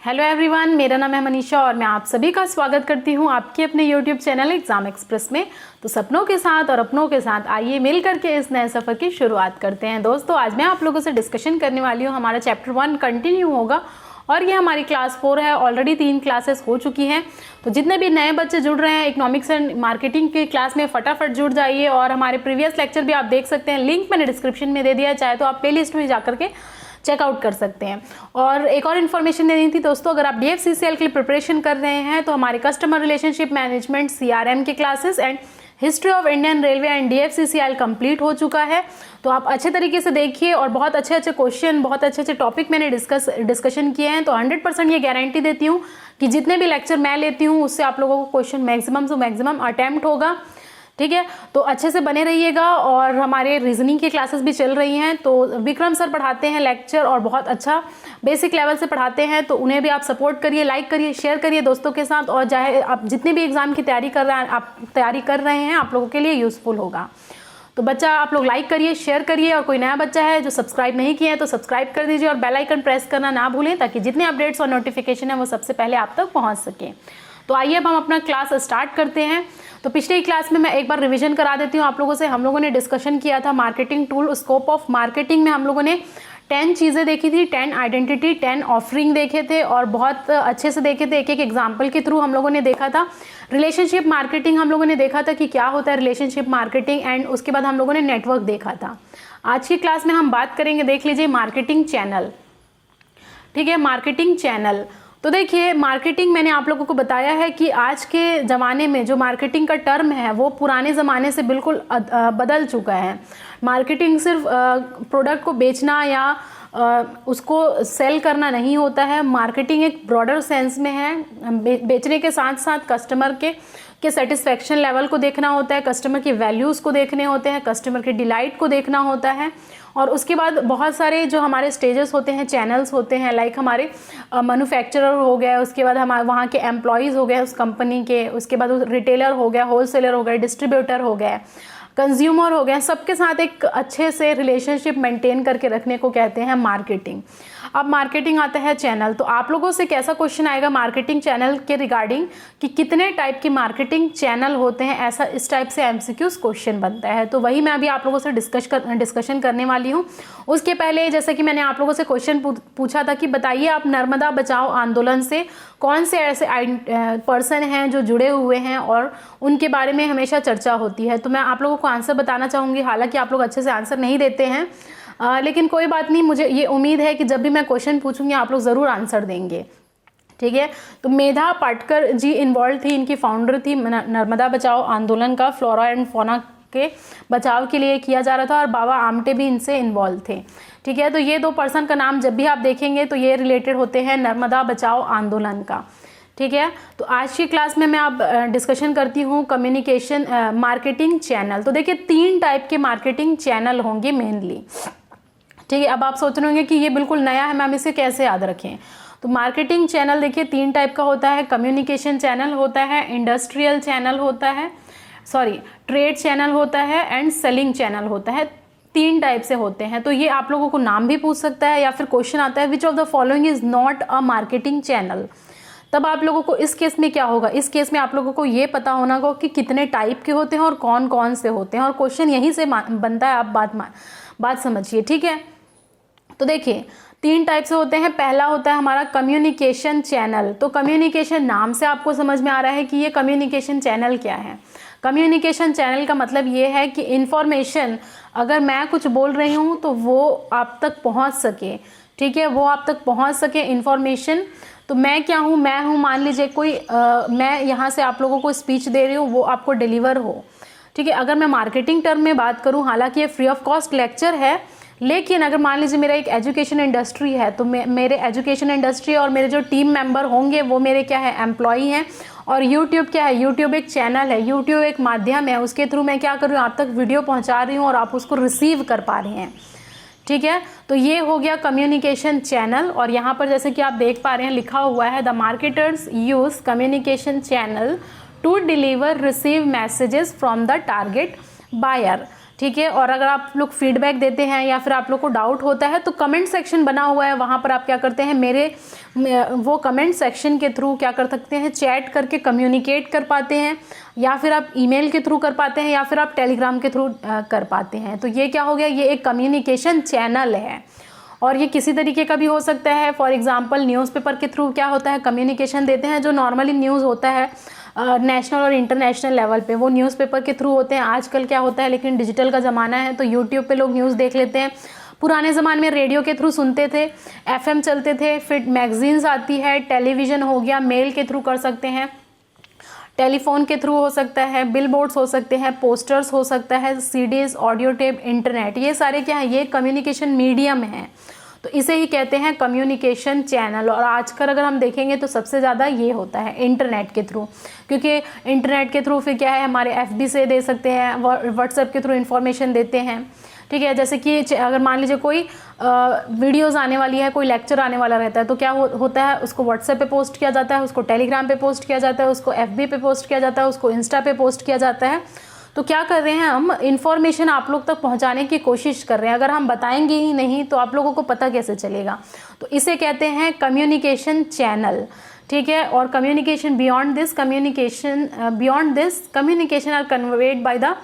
Hello everyone, मेरा नाम है मनीषा और मैं आप सभी का स्वागत करती हूं आपके अपने यूट्यूब चैनल एग्जाम एक्सप्रेस में। तो सपनों के साथ और अपनों के साथ आइए मिल करके इस नए सफ़र की शुरुआत करते हैं। दोस्तों, आज मैं आप लोगों से डिस्कशन करने वाली हूं। हमारा चैप्टर 1 कंटिन्यू होगा और ये हमारी क्लास 4 है। ऑलरेडी 3 क्लासेस हो चुकी हैं। तो जितने भी नए बच्चे जुड़ रहे हैं इकोनॉमिक्स एंड मार्केटिंग की क्लास में, फटाफट जुड़ जाइए। और हमारे प्रीवियस लेक्चर भी आप देख सकते हैं, लिंक मैंने डिस्क्रिप्शन में दे दिया है, चाहे तो आप प्ले लिस्ट में जाकर के चेकआउट कर सकते हैं। और एक और इन्फॉर्मेशन देनी थी दोस्तों, अगर आप DFCCL के लिए प्रिपरेशन कर रहे हैं तो हमारे कस्टमर रिलेशनशिप मैनेजमेंट CRM के classes and history of Indian railway and DFCCL complete हो चुका है। तो आप अच्छे तरीके से देखिए और बहुत अच्छे अच्छे क्वेश्चन, बहुत अच्छे अच्छे टॉपिक मैंने डिस्कशन किए हैं। तो 100% ये गारंटी देती हूँ कि जितने भी लेक्चर मैं लेती हूँ उससे आप लोगों को क्वेश्चन मैक्सिमम से मैक्सिमम अटेम्प्ट होगा। ठीक है, तो अच्छे से बने रहिएगा। और हमारे रीजनिंग की क्लासेस भी चल रही हैं, तो विक्रम सर पढ़ाते हैं लेक्चर और बहुत अच्छा बेसिक लेवल से पढ़ाते हैं। तो उन्हें भी आप सपोर्ट करिए, लाइक करिए, शेयर करिए दोस्तों के साथ। और चाहे आप जितने भी एग्जाम की तैयारी कर रहे हैं आप लोगों के लिए यूजफुल होगा। तो बच्चा आप लोग लाइक करिए, शेयर करिए। और कोई नया बच्चा है जो सब्सक्राइब नहीं किया है तो सब्सक्राइब कर दीजिए और बेल आइकन प्रेस करना ना भूलें, ताकि जितने अपडेट्स और नोटिफिकेशन है वो सबसे पहले आप तक पहुंच सके। तो आइए अब हम अपना क्लास स्टार्ट करते हैं। तो पिछली क्लास में मैं एक बार रिवीजन करा देती हूँ आप लोगों से। हम लोगों ने डिस्कशन किया था marketing tool, scope of marketing में हम लोगों ने 10 चीज़ें देखी थी, 10 आइडेंटिटी, 10 ऑफरिंग देखे थे और बहुत अच्छे से देखे थे। एक एक एग्जाम्पल के थ्रू हम लोगों ने देखा था। रिलेशनशिप मार्केटिंग हम लोगों ने देखा था कि क्या होता है रिलेशनशिप मार्केटिंग, एंड उसके बाद हम लोगों ने नेटवर्क देखा था। आज की क्लास में हम बात करेंगे, देख लीजिए, मार्केटिंग चैनल। ठीक है, मार्केटिंग चैनल। तो देखिए, मार्केटिंग मैंने आप लोगों को बताया है कि आज के ज़माने में जो मार्केटिंग का टर्म है वो पुराने ज़माने से बिल्कुल बदल चुका है। मार्केटिंग सिर्फ प्रोडक्ट को बेचना या उसको सेल करना नहीं होता है। मार्केटिंग एक ब्रॉडर सेंस में है। बेचने के साथ साथ कस्टमर के सेटिस्फेक्शन लेवल को देखना होता है, कस्टमर की वैल्यूज़ को देखने होते हैं, कस्टमर के डिलाइट को देखना होता है। और उसके बाद बहुत सारे जो हमारे स्टेजेस होते हैं, चैनल्स होते हैं, लाइक हमारे मैन्युफैक्चरर हो गए, उसके बाद हमारे वहाँ के एम्प्लॉयज़ हो गए उस कंपनी के, उसके बाद रिटेलर हो गया, होलसेलर हो गए, डिस्ट्रीब्यूटर हो गए, कंज्यूमर हो गए। सबके साथ एक अच्छे से रिलेशनशिप मेंटेन करके रखने को कहते हैं मार्केटिंग। अब मार्केटिंग आता है चैनल। तो आप लोगों से कैसा क्वेश्चन आएगा मार्केटिंग चैनल के रिगार्डिंग कि कितने टाइप के मार्केटिंग चैनल होते हैं, ऐसा इस टाइप से MCQs क्वेश्चन बनता है। तो वही मैं अभी आप लोगों से डिस्कशन करने वाली हूँ। उसके पहले जैसे कि मैंने आप लोगों से क्वेश्चन पूछा था कि बताइए आप नर्मदा बचाओ आंदोलन से कौन से ऐसे पर्सन हैं जो जुड़े हुए हैं और उनके बारे में हमेशा चर्चा होती है। तो मैं आप लोगों को आंसर बताना चाहूँगी। हालांकि आप लोग अच्छे से आंसर नहीं देते हैं, लेकिन कोई बात नहीं, मुझे ये उम्मीद है कि जब भी मैं क्वेश्चन पूछूंगी आप लोग ज़रूर आंसर देंगे। ठीक है, तो मेधा पाटकर जी इन्वॉल्व थी, इनकी फाउंडर थी। नर्मदा बचाओ आंदोलन का फ्लोरा एंड फौना के बचाव के लिए किया जा रहा था और बाबा आमटे भी इनसे इन्वॉल्व थे। ठीक है, तो ये 2 पर्सन का नाम जब भी आप देखेंगे तो ये रिलेटेड होते हैं नर्मदा बचाओ आंदोलन का। ठीक है, तो आज की क्लास में मैं आप डिस्कशन करती हूँ कम्युनिकेशन मार्केटिंग चैनल। तो देखिए 3 टाइप के मार्केटिंग चैनल होंगे मेनली। ठीक है, अब आप सोच रहे होंगे कि ये बिल्कुल नया है मैम, इसे कैसे याद रखें। तो मार्केटिंग चैनल देखिए 3 टाइप का होता है। कम्युनिकेशन चैनल होता है, इंडस्ट्रियल चैनल होता है, ट्रेड चैनल होता है एंड सेलिंग चैनल होता है। 3 टाइप से होते हैं। तो ये आप लोगों को नाम भी पूछ सकता है या फिर क्वेश्चन आता है which of the following is not a marketing channel. तब आप लोगों को इस केस में क्या होगा, इस केस में आप लोगों को ये पता होना होगा कि कितने टाइप के होते हैं और कौन कौन से होते हैं, और क्वेश्चन यहीं से बनता है। आप बात समझिए। ठीक है, तो देखिए 3 टाइप से होते हैं। पहला होता है हमारा कम्युनिकेशन चैनल। तो कम्युनिकेशन नाम से आपको समझ में आ रहा है कि ये कम्युनिकेशन चैनल क्या है। कम्युनिकेशन चैनल का मतलब ये है कि इन्फॉर्मेशन, अगर मैं कुछ बोल रही हूँ तो वो आप तक पहुँच सके। ठीक है, वो आप तक पहुँच सके इन्फॉर्मेशन। तो मैं क्या हूँ, मैं हूँ, मान लीजिए कोई मैं यहाँ से आप लोगों को स्पीच दे रही हूँ, वो आपको डिलीवर हो। ठीक है, अगर मैं मार्केटिंग टर्म में बात करूँ, हालांकि ये फ्री ऑफ कॉस्ट लेक्चर है, लेकिन अगर मान लीजिए मेरा एक एजुकेशन इंडस्ट्री है, तो मेरे एजुकेशन इंडस्ट्री और मेरे जो टीम मेंबर होंगे वो मेरे क्या है, एम्प्लॉई हैं। और यूट्यूब क्या है, यूट्यूब एक चैनल है, यूट्यूब एक माध्यम है, उसके थ्रू मैं क्या कर रही हूँ, आप तक वीडियो पहुँचा रही हूँ और आप उसको रिसीव कर पा रहे हैं। ठीक है, तो ये हो गया कम्युनिकेशन चैनल। और यहाँ पर जैसे कि आप देख पा रहे हैं लिखा हुआ है, the marketers use communication channel to deliver receive messages from the target buyer. ठीक है। और अगर आप लोग फीडबैक देते हैं या फिर आप लोग को डाउट होता है तो कमेंट सेक्शन बना हुआ है, वहाँ पर आप क्या करते हैं, वो कमेंट सेक्शन के थ्रू क्या कर सकते हैं, चैट करके कम्युनिकेट कर पाते हैं, या फिर आप ईमेल के थ्रू कर पाते हैं, या फिर आप टेलीग्राम के थ्रू कर पाते हैं। तो ये क्या हो गया, ये एक कम्युनिकेशन चैनल है और ये किसी तरीके का भी हो सकता है। फॉर एग्जांपल न्यूज़पेपर के थ्रू क्या होता है, कम्युनिकेशन देते हैं। जो नॉर्मली न्यूज़ होता है नेशनल और इंटरनेशनल लेवल पे, वो न्यूज़पेपर के थ्रू होते हैं। आजकल क्या होता है, लेकिन डिजिटल का ज़माना है तो यूट्यूब पे लोग न्यूज़ देख लेते हैं। पुराने ज़माने में रेडियो के थ्रू सुनते थे, FM चलते थे, फिर मैगजीन्स आती है, टेलीविज़न हो गया, मेल के थ्रू कर सकते हैं, टेलीफोन के थ्रू हो सकता है, बिलबोर्ड्स हो सकते हैं, पोस्टर्स हो सकता है, CDs, ऑडियो टेप, इंटरनेट, ये सारे क्या है, ये कम्युनिकेशन मीडियम है। तो इसे ही कहते हैं कम्युनिकेशन चैनल। और आजकल अगर हम देखेंगे तो सबसे ज़्यादा ये होता है इंटरनेट के थ्रू, क्योंकि इंटरनेट के थ्रू फिर क्या है, हमारे FB से दे सकते हैं, व्हाट्सएप के थ्रू इन्फॉर्मेशन देते हैं। ठीक है, जैसे कि अगर मान लीजिए कोई वीडियोज़ आने वाली है, कोई लेक्चर आने वाला रहता है तो क्या होता है, उसको व्हाट्सएप पे पोस्ट किया जाता है, उसको टेलीग्राम पे पोस्ट किया जाता है, उसको FB पे पोस्ट किया जाता है, उसको इंस्टा पे पोस्ट किया जाता है। तो क्या कर रहे हैं, हम इन्फॉर्मेशन आप लोग तक पहुंचाने की कोशिश कर रहे हैं। अगर हम बताएंगे ही नहीं तो आप लोगों को पता कैसे चलेगा। तो इसे कहते हैं कम्युनिकेशन चैनल। ठीक है, और communication beyond this communication are conveyed by the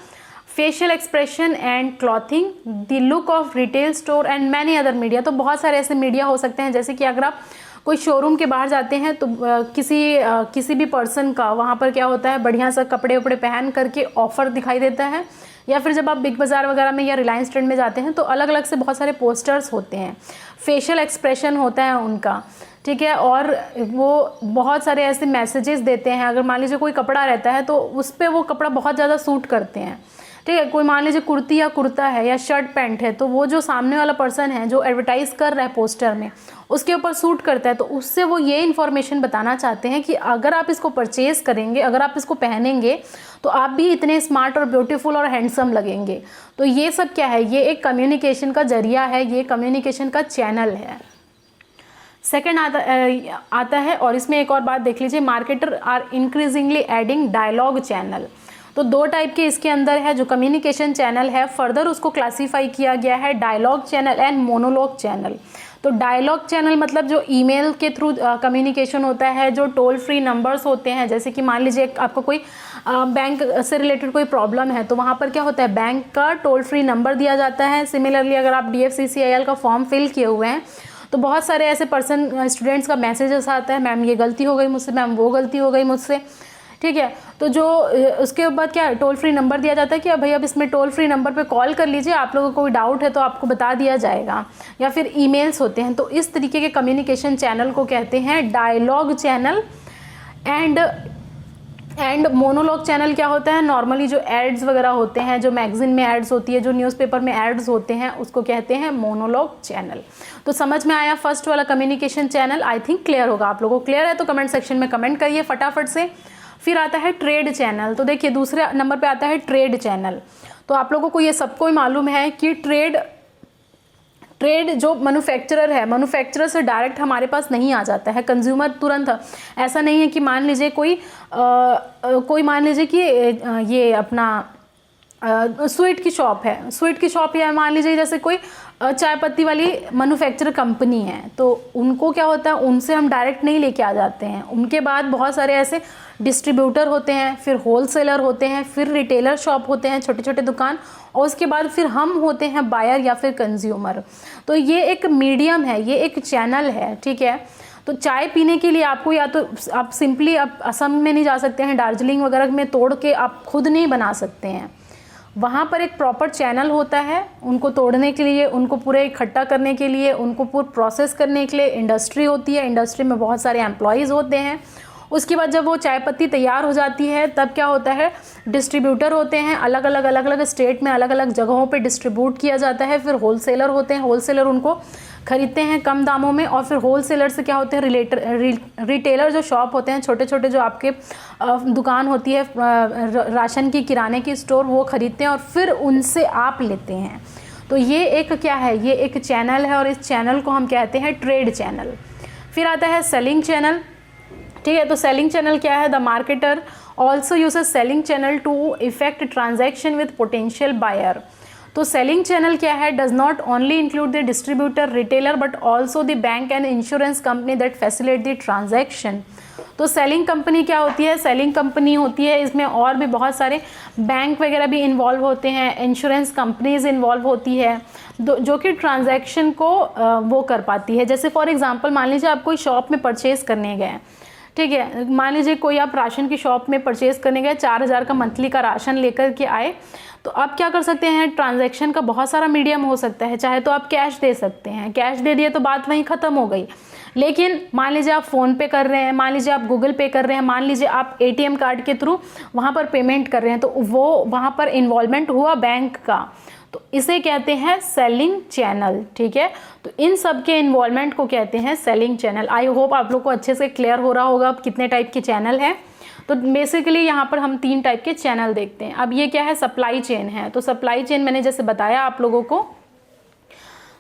facial expression and clothing, the look of retail store and many other media. तो बहुत सारे ऐसे मीडिया हो सकते हैं, जैसे कि अगर आप कोई शोरूम के बाहर जाते हैं तो किसी भी पर्सन का वहाँ पर क्या होता है, बढ़िया सा कपड़े उपड़े पहन करके ऑफर दिखाई देता है। या फिर जब आप बिग बाज़ार वगैरह में या रिलायंस ट्रेंड में जाते हैं तो अलग अलग से बहुत सारे पोस्टर्स होते हैं, फेशियल एक्सप्रेशन होता है उनका। ठीक है, और वो बहुत सारे ऐसे मैसेजेस देते हैं। अगर मान लीजिए कोई कपड़ा रहता है तो उस पर वो कपड़ा बहुत ज़्यादा सूट करते हैं। ठीक है, कोई मान लीजिए कुर्ती या कुर्ता है या शर्ट पैंट है, तो वो जो सामने वाला पर्सन है जो एडवर्टाइज कर रहा है पोस्टर में, उसके ऊपर सूट करता है। तो उससे वो ये इन्फॉर्मेशन बताना चाहते हैं कि अगर आप इसको परचेज करेंगे, अगर आप इसको पहनेंगे तो आप भी इतने स्मार्ट और ब्यूटीफुल और हैंडसम लगेंगे। तो ये सब क्या है, ये एक कम्युनिकेशन का जरिया है, ये कम्युनिकेशन का चैनल है। सेकेंड आता है, और इसमें एक और बात देख लीजिए, marketer are increasingly adding dialogue channel. तो दो टाइप के इसके अंदर है जो कम्युनिकेशन चैनल है, फर्दर उसको क्लासीफाई किया गया है dialogue channel and monologue channel. तो डायलॉग चैनल मतलब जो ईमेल के थ्रू कम्युनिकेशन होता है, जो टोल फ्री नंबर्स होते हैं, जैसे कि मान लीजिए आपको कोई बैंक से रिलेटेड कोई प्रॉब्लम है तो वहाँ पर क्या होता है, बैंक का टोल फ्री नंबर दिया जाता है। सिमिलरली अगर आप DFCCIL का फॉर्म फिल किए हुए हैं तो बहुत सारे ऐसे स्टूडेंट्स का मैसेजेस आता है, मैम ये गलती हो गई मुझसे, मैम वो गलती हो गई मुझसे। ठीक है, तो जो उसके बाद क्या टोल फ्री नंबर दिया जाता है कि भाई अब इसमें टोल फ्री नंबर पे कॉल कर लीजिए, आप लोगों को कोई डाउट है तो आपको बता दिया जाएगा। या फिर ईमेल्स होते हैं। तो इस तरीके के कम्युनिकेशन चैनल को कहते हैं dialogue channel. And monologue channel क्या होता है, नॉर्मली जो एड्स वगैरह होते हैं, जो मैगजीन में एड्स होती है, जो न्यूज़पेपर में एड्स होते हैं, उसको कहते हैं मोनोलॉग चैनल। तो समझ में आया फर्स्ट वाला communication channel? I think clear होगा। आप लोगों को क्लियर है तो कमेंट सेक्शन में कमेंट करिए फटाफट से। फिर आता है ट्रेड चैनल। तो देखिए दूसरे नंबर पे आता है ट्रेड चैनल। तो आप लोगों को ये सबको ही मालूम है कि ट्रेड जो मैन्युफैक्चरर है, मैन्युफैक्चरर से डायरेक्ट हमारे पास नहीं आ जाता है, कंज्यूमर तुरंत। ऐसा नहीं है कि मान लीजिए कोई मान लीजिए कि ये अपना स्वीट की शॉप है, स्वीट की शॉप, या मान लीजिए जैसे कोई चाय पत्ती वाली मैन्युफैक्चर कंपनी है, तो उनको क्या होता है, उनसे हम डायरेक्ट नहीं लेके आ जाते हैं। उनके बाद बहुत सारे ऐसे डिस्ट्रीब्यूटर होते हैं, फिर होलसेलर होते हैं, फिर रिटेलर शॉप होते हैं, छोटे छोटे दुकान, और उसके बाद फिर हम होते हैं बायर या फिर कंज्यूमर। तो ये एक मीडियम है, ये एक चैनल है। ठीक है, तो चाय पीने के लिए आपको या तो आप सिंपली आप असम में नहीं जा सकते हैं, दार्जिलिंग वगैरह में तोड़ के आप खुद नहीं बना सकते हैं। वहाँ पर एक प्रॉपर चैनल होता है, उनको तोड़ने के लिए, उनको पूरे इकट्ठा करने के लिए, उनको पूरा प्रोसेस करने के लिए इंडस्ट्री होती है। इंडस्ट्री में बहुत सारे एम्प्लॉयज़ होते हैं। उसके बाद जब वो चाय पत्ती तैयार हो जाती है तब क्या होता है, डिस्ट्रीब्यूटर होते हैं, अलग अलग स्टेट में अलग अलग जगहों पे डिस्ट्रीब्यूट किया जाता है। फिर होलसेलर होते हैं, होलसेलर उनको खरीदते हैं कम दामों में, और फिर होलसेलर से क्या होते हैं, रिटेलर जो शॉप होते हैं, छोटे छोटे जो आपके दुकान होती है राशन की, किराने की स्टोर, वो खरीदते हैं और फिर उनसे आप लेते हैं। तो ये एक क्या है, ये एक चैनल है, और इस चैनल को हम कहते हैं ट्रेड चैनल। फिर आता है सेलिंग चैनल। ठीक है, तो सेलिंग चैनल क्या है, the marketer also uses selling channel to effect transaction with potential buyer. तो सेलिंग चैनल क्या है, does not only include the distributor retailer but also the bank and insurance company that facilitate the transaction. तो selling company क्या होती है, selling company होती है, इसमें और भी बहुत सारे बैंक वगैरह भी इन्वॉल्व होते हैं, इंश्योरेंस कंपनीज इन्वॉल्व होती है जो कि ट्रांजैक्शन को वो कर पाती है। जैसे फॉर एग्जांपल मान लीजिए आप कोई शॉप में परचेज़ करने गए, ठीक है, मान लीजिए कोई आप राशन की शॉप में परचेज़ करने गए, 4000 का मंथली का राशन लेकर के आए, तो आप क्या कर सकते हैं, ट्रांजैक्शन का बहुत सारा मीडियम हो सकता है, चाहे तो आप कैश दे सकते हैं, कैश दे दिए तो बात वहीं ख़त्म हो गई। लेकिन मान लीजिए आप फ़ोन पे कर रहे हैं, मान लीजिए आप गूगल पे कर रहे हैं, मान लीजिए आप एटीएम कार्ड के थ्रू वहाँ पर पेमेंट कर रहे हैं, तो वो वहाँ पर इन्वॉल्वमेंट हुआ बैंक का, तो इसे कहते हैं सेलिंग चैनल। ठीक है, तो इन सब के इन्वॉल्वमेंट को कहते हैं सेलिंग चैनल। आई होप आप लोग को अच्छे से क्लियर हो रहा होगा अब कितने टाइप के चैनल हैं। तो बेसिकली यहाँ पर हम 3 टाइप के चैनल देखते हैं। अब ये क्या है, सप्लाई चेन है। तो सप्लाई चेन मैंने जैसे बताया आप लोगों को,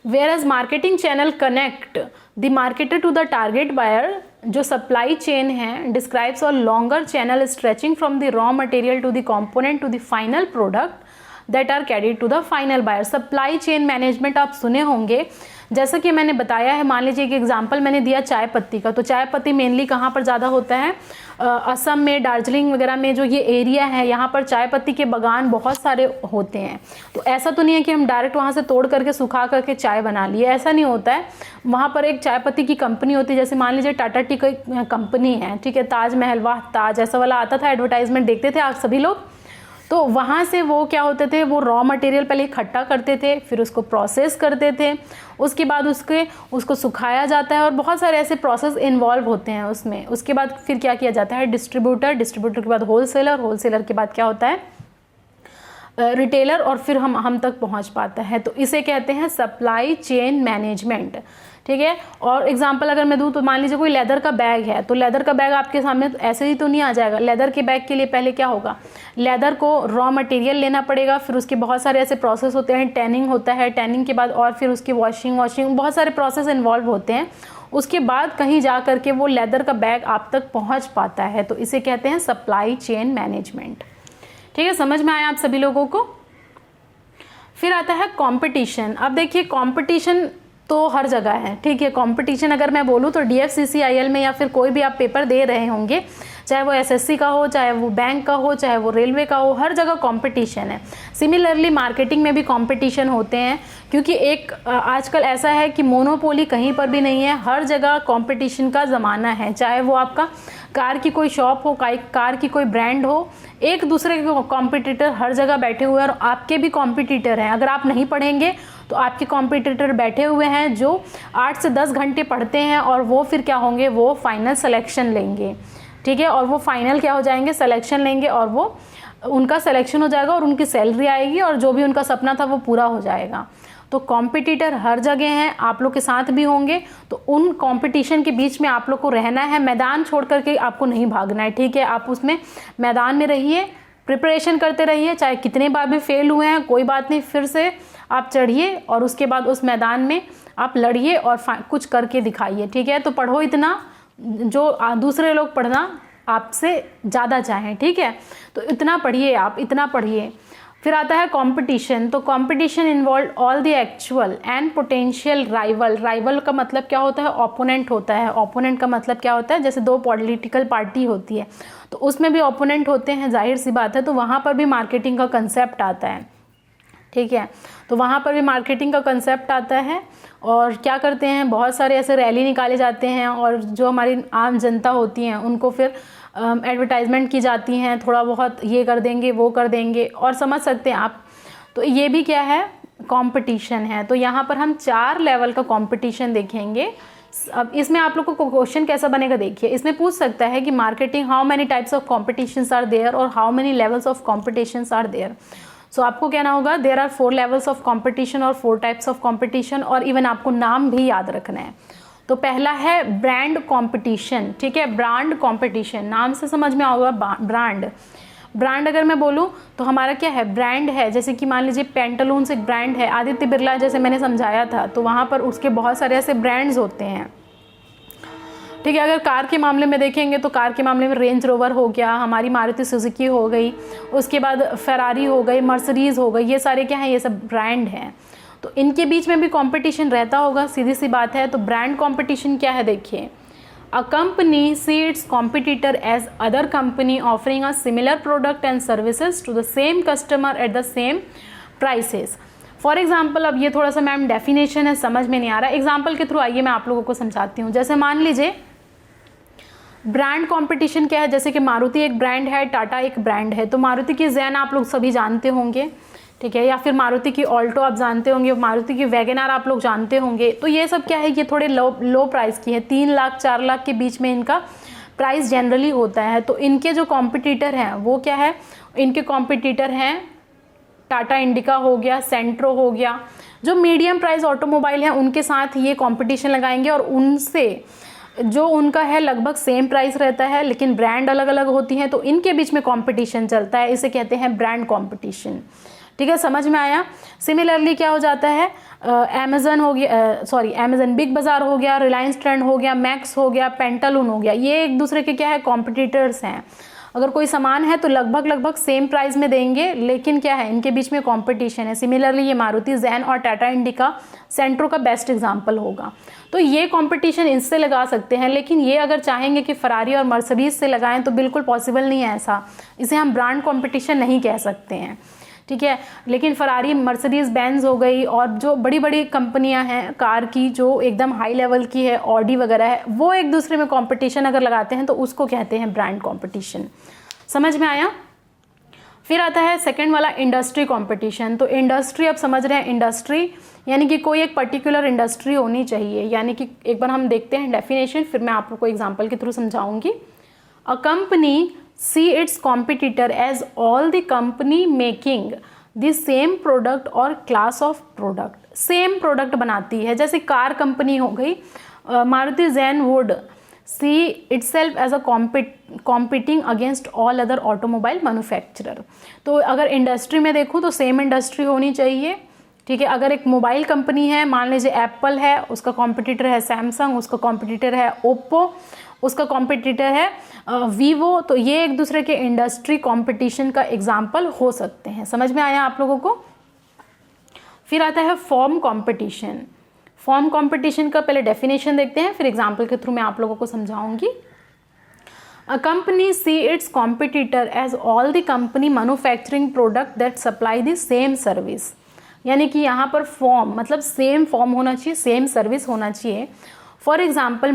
whereas marketing channel connect the marketer to the target buyer, जो सप्लाई चेन है describes a longer channel stretching from the raw material to the component to the final product that are carried to the final buyer। Supply chain management आप सुने होंगे, जैसा कि मैंने बताया है, मान लीजिए एक एग्जांपल मैंने दिया चाय पत्ती का, तो चाय पत्ती मेनली कहाँ पर ज़्यादा होता है, असम में, दार्जिलिंग वगैरह में जो ये एरिया है, यहाँ पर चाय पत्ती के बागान बहुत सारे होते हैं। तो ऐसा तो नहीं है कि हम डायरेक्ट वहाँ से तोड़ करके सुखा करके चाय बना लिए, ऐसा नहीं होता है। वहाँ पर एक चाय पत्ती की कंपनी होती है, जैसे मान लीजिए टाटा टी की कंपनी है, ठीक है, ताजमहल, वाह ताज, ऐसा वाला आता था एडवर्टाइजमेंट, देखते थे आप सभी लोग। तो वहाँ से वो क्या होते थे, वो रॉ मटेरियल पहले इकट्ठा करते थे, फिर उसको प्रोसेस करते थे, उसके बाद उसको सुखाया जाता है, और बहुत सारे ऐसे प्रोसेस इन्वॉल्व होते हैं उसमें। उसके बाद फिर क्या किया जाता है, डिस्ट्रीब्यूटर के बाद होलसेलर के बाद क्या होता है, रिटेलर, और फिर हम तक पहुँच पाता है। तो इसे कहते हैं सप्लाई चेन मैनेजमेंट। ठीक है, और एग्जांपल अगर मैं दूं तो मान लीजिए कोई लेदर का बैग है, तो लेदर का बैग आपके सामने ऐसे ही तो नहीं आ जाएगा। लेदर के बैग के लिए पहले क्या होगा, लेदर को रॉ मटेरियल लेना पड़ेगा, फिर उसके बहुत सारे ऐसे प्रोसेस होते हैं, टैनिंग होता है, टैनिंग के बाद और फिर उसकी वॉशिंग, बहुत सारे प्रोसेस इन्वॉल्व होते हैं। उसके बाद कहीं जा करके वो लेदर का बैग आप तक पहुँच पाता है, तो इसे कहते हैं सप्लाई चेन मैनेजमेंट। ठीक है, समझ में आया आप सभी लोगों को। फिर आता है कंपटीशन। अब देखिए कंपटीशन तो हर जगह है, ठीक है। कंपटीशन अगर मैं बोलूँ तो DFCCIL में या फिर कोई भी आप पेपर दे रहे होंगे, चाहे वो SSC का हो, चाहे वो बैंक का हो, चाहे वो रेलवे का हो, हर जगह कंपटीशन है। सिमिलरली मार्केटिंग में भी कंपटीशन होते हैं, क्योंकि एक आजकल ऐसा है कि मोनोपोली कहीं पर भी नहीं है, हर जगह कंपटीशन का ज़माना है। चाहे वो आपका कार की कोई शॉप हो, कार की कोई ब्रांड हो, एक दूसरे के कॉम्पिटिटर हर जगह बैठे हुए हैं, और आपके भी कॉम्पिटिटर हैं। अगर आप नहीं पढ़ेंगे तो आपके कॉम्पिटिटर बैठे हुए हैं जो 8 से 10 घंटे पढ़ते हैं, और वो फिर क्या होंगे, वो फाइनल सिलेक्शन लेंगे। ठीक है, और वो फाइनल क्या हो जाएंगे, सिलेक्शन लेंगे, और वो उनका सिलेक्शन हो जाएगा और उनकी सैलरी आएगी, और जो भी उनका सपना था वो पूरा हो जाएगा। तो कॉम्पिटिटर हर जगह हैं, आप लोग के साथ भी होंगे, तो उन कॉम्पिटिशन के बीच में आप लोग को रहना है। मैदान छोड़ करके आपको नहीं भागना है, ठीक है। आप उसमें मैदान में रहिए, प्रिपरेशन करते रहिए, चाहे कितने बार भी फेल हुए हैं कोई बात नहीं, फिर से आप चढ़िए, और उसके बाद उस मैदान में आप लड़िए और कुछ करके दिखाइए। ठीक है, तो पढ़ो इतना जो दूसरे लोग पढ़ना आपसे ज़्यादा चाहें, ठीक है। तो इतना पढ़िए, आप इतना पढ़िए। फिर आता है कंपटीशन। तो competition involve all the actual and potential rival का मतलब क्या होता है, ओपोनेंट होता है। ओपोनेंट का मतलब क्या होता है, जैसे 2 पॉलिटिकल पार्टी होती है तो उसमें भी ओपोनेंट होते हैं, जाहिर सी बात है। तो वहाँ पर भी मार्केटिंग का कंसेप्ट आता है, ठीक है। तो वहाँ पर भी मार्केटिंग का कंसेप्ट आता है, और क्या करते हैं, बहुत सारे ऐसे रैली निकाले जाते हैं, और जो हमारी आम जनता होती हैं उनको फिर एडवर्टाइजमेंट की जाती हैं, थोड़ा बहुत ये कर देंगे वो कर देंगे, और समझ सकते हैं आप। तो ये भी क्या है, कंपटीशन है। तो यहाँ पर हम 4 लेवल का कंपटीशन देखेंगे। अब इसमें आप लोग को क्वेश्चन कैसा बनेगा, देखिए इसमें पूछ सकता है कि marketing, how many types of competitions are there और how many levels of competitions are there. So आपको कहना होगा there are 4 levels of competition और 4 टाइप्स ऑफ कॉम्पिटिशन, और इवन आपको नाम भी याद रखना है। तो पहला है ब्रांड कंपटीशन, ठीक है। ब्रांड कंपटीशन, नाम से समझ में आओगा, ब्रांड अगर मैं बोलूँ तो हमारा क्या है, ब्रांड है। जैसे कि मान लीजिए पेंटालून्स एक ब्रांड है, आदित्य बिरला जैसे मैंने समझाया था, तो वहाँ पर उसके बहुत सारे ऐसे ब्रांड्स होते हैं, ठीक है। अगर कार के मामले में देखेंगे तो कार के मामले में रेंज रोवर हो गया, हमारी मारुति सुजुकी हो गई, उसके बाद फेरारी हो गई, मर्सिडीज़ हो गई, ये सारे क्या हैं, ये सब ब्रांड हैं। तो इनके बीच में भी कंपटीशन रहता होगा, सीधी सी बात है। तो ब्रांड कंपटीशन क्या है, देखिए, a company see its competitor as other company offering a similar product and services to the same customer at the same prices. For example, अब ये थोड़ा सा मैम डेफिनेशन है, समझ में नहीं आ रहा, एग्जाम्पल के थ्रू आइए मैं आप लोगों को समझाती हूँ। जैसे मान लीजिए ब्रांड कंपटीशन क्या है, जैसे कि मारुति एक ब्रांड है, टाटा एक ब्रांड है। तो मारुति की जैन आप लोग सभी जानते होंगे, ठीक है, या फिर मारुति की ऑल्टो आप जानते होंगे, मारुति की वैगनआर आप लोग जानते होंगे। तो ये सब क्या है, ये थोड़े लो प्राइस की है, 3 लाख 4 लाख के बीच में इनका प्राइस जनरली होता है। तो इनके जो कॉम्पिटिटर हैं वो क्या है, इनके कॉम्पिटिटर हैं टाटा इंडिका हो गया, सेंट्रो हो गया। जो मीडियम प्राइस ऑटोमोबाइल हैं उनके साथ ये कंपटीशन लगाएंगे और उनसे जो उनका है लगभग सेम प्राइस रहता है, लेकिन ब्रांड अलग अलग होती हैं, तो इनके बीच में कंपटीशन चलता है, इसे कहते हैं ब्रांड कंपटीशन। ठीक है, समझ में आया। सिमिलरली क्या हो जाता है, अमेजन हो गया, अमेजन बिग बाजार हो गया, रिलायंस ट्रेंड हो गया, मैक्स हो गया, पेंटालून हो गया, ये एक दूसरे के क्या है, कॉम्पिटिटर्स हैं। अगर कोई सामान है तो लगभग सेम प्राइस में देंगे, लेकिन क्या है, इनके बीच में कंपटीशन है। सिमिलरली ये मारुति जैन और टाटा इंडिका सेंट्रो का बेस्ट एग्जांपल होगा। तो ये कंपटीशन इनसे लगा सकते हैं, लेकिन ये अगर चाहेंगे कि फरारी और मर्सिडीज से लगाएं तो बिल्कुल पॉसिबल नहीं है ऐसा, इसे हम ब्रांड कंपटीशन नहीं कह सकते हैं। ठीक है, लेकिन फरारी, मर्सिडीज बेंज हो गई और जो बड़ी बड़ी कंपनियां हैं कार की जो एकदम हाई लेवल की है, ऑडी वगैरह है, वो एक दूसरे में कंपटीशन अगर लगाते हैं तो उसको कहते हैं ब्रांड कंपटीशन। समझ में आया। फिर आता है सेकंड वाला, इंडस्ट्री कंपटीशन। तो इंडस्ट्री आप समझ रहे हैं, इंडस्ट्री यानी कि कोई एक पर्टिकुलर इंडस्ट्री होनी चाहिए, यानी कि एक बार हम देखते हैं डेफिनेशन, फिर मैं आप लोग को एग्जाम्पल के थ्रू समझाऊंगी। A company see its competitor as all the company making the same product or class of product, same product बनाती है। जैसे कार कंपनी हो गई, Maruti Jain would see itself as a competing against all other automobile manufacturer। तो अगर industry में देखूँ तो सेम इंडस्ट्री होनी चाहिए। ठीक है, अगर एक मोबाइल कंपनी है, मान लीजिए एप्पल है, उसका कॉम्पिटिटर है सैमसंग, उसका कॉम्पिटिटर है ओप्पो, उसका कॉम्पिटिटर है वीवो, तो ये एक दूसरे के इंडस्ट्री कंपटीशन का एग्जाम्पल हो सकते हैं। समझ में आया आप लोगों को। फिर आता है फॉर्म कंपटीशन। फॉर्म कंपटीशन का पहले डेफिनेशन देखते हैं, फिर एग्जाम्पल के थ्रू मैं आप लोगों को समझाऊंगी। A company see its competitor as all the company manufacturing product that supply the same service, यानी कि यहाँ पर फॉर्म मतलब सेम फॉर्म होना चाहिए, सेम सर्विस होना चाहिए। For example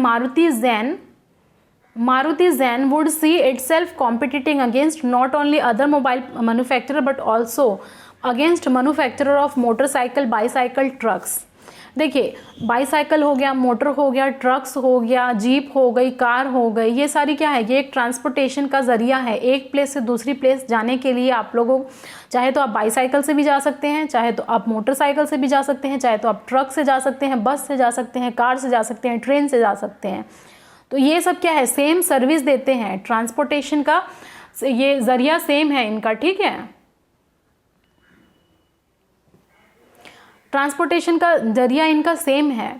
Maruti Zen would see itself competing against not only other mobile manufacturer but also against manufacturer of motorcycle, bicycle, trucks। देखिए, बाईसाइकिल हो गया, मोटर हो गया, ट्रक्स हो गया, जीप हो गई, कार हो गई, ये सारी क्या है, ये एक ट्रांसपोर्टेशन का जरिया है। एक प्लेस से दूसरी प्लेस जाने के लिए आप लोगों, चाहे तो आप बाईसाइकिल से भी जा सकते हैं, चाहे तो आप मोटरसाइकिल से भी जा सकते हैं, चाहे तो आप ट्रक से जा सकते हैं, बस से जा सकते हैं, कार से जा सकते हैं, ट्रेन से जा सकते हैं। तो ये सब क्या है, सेम सर्विस देते हैं, ट्रांसपोर्टेशन का ये जरिया सेम है इनका। ठीक है, ट्रांसपोर्टेशन का जरिया इनका सेम है।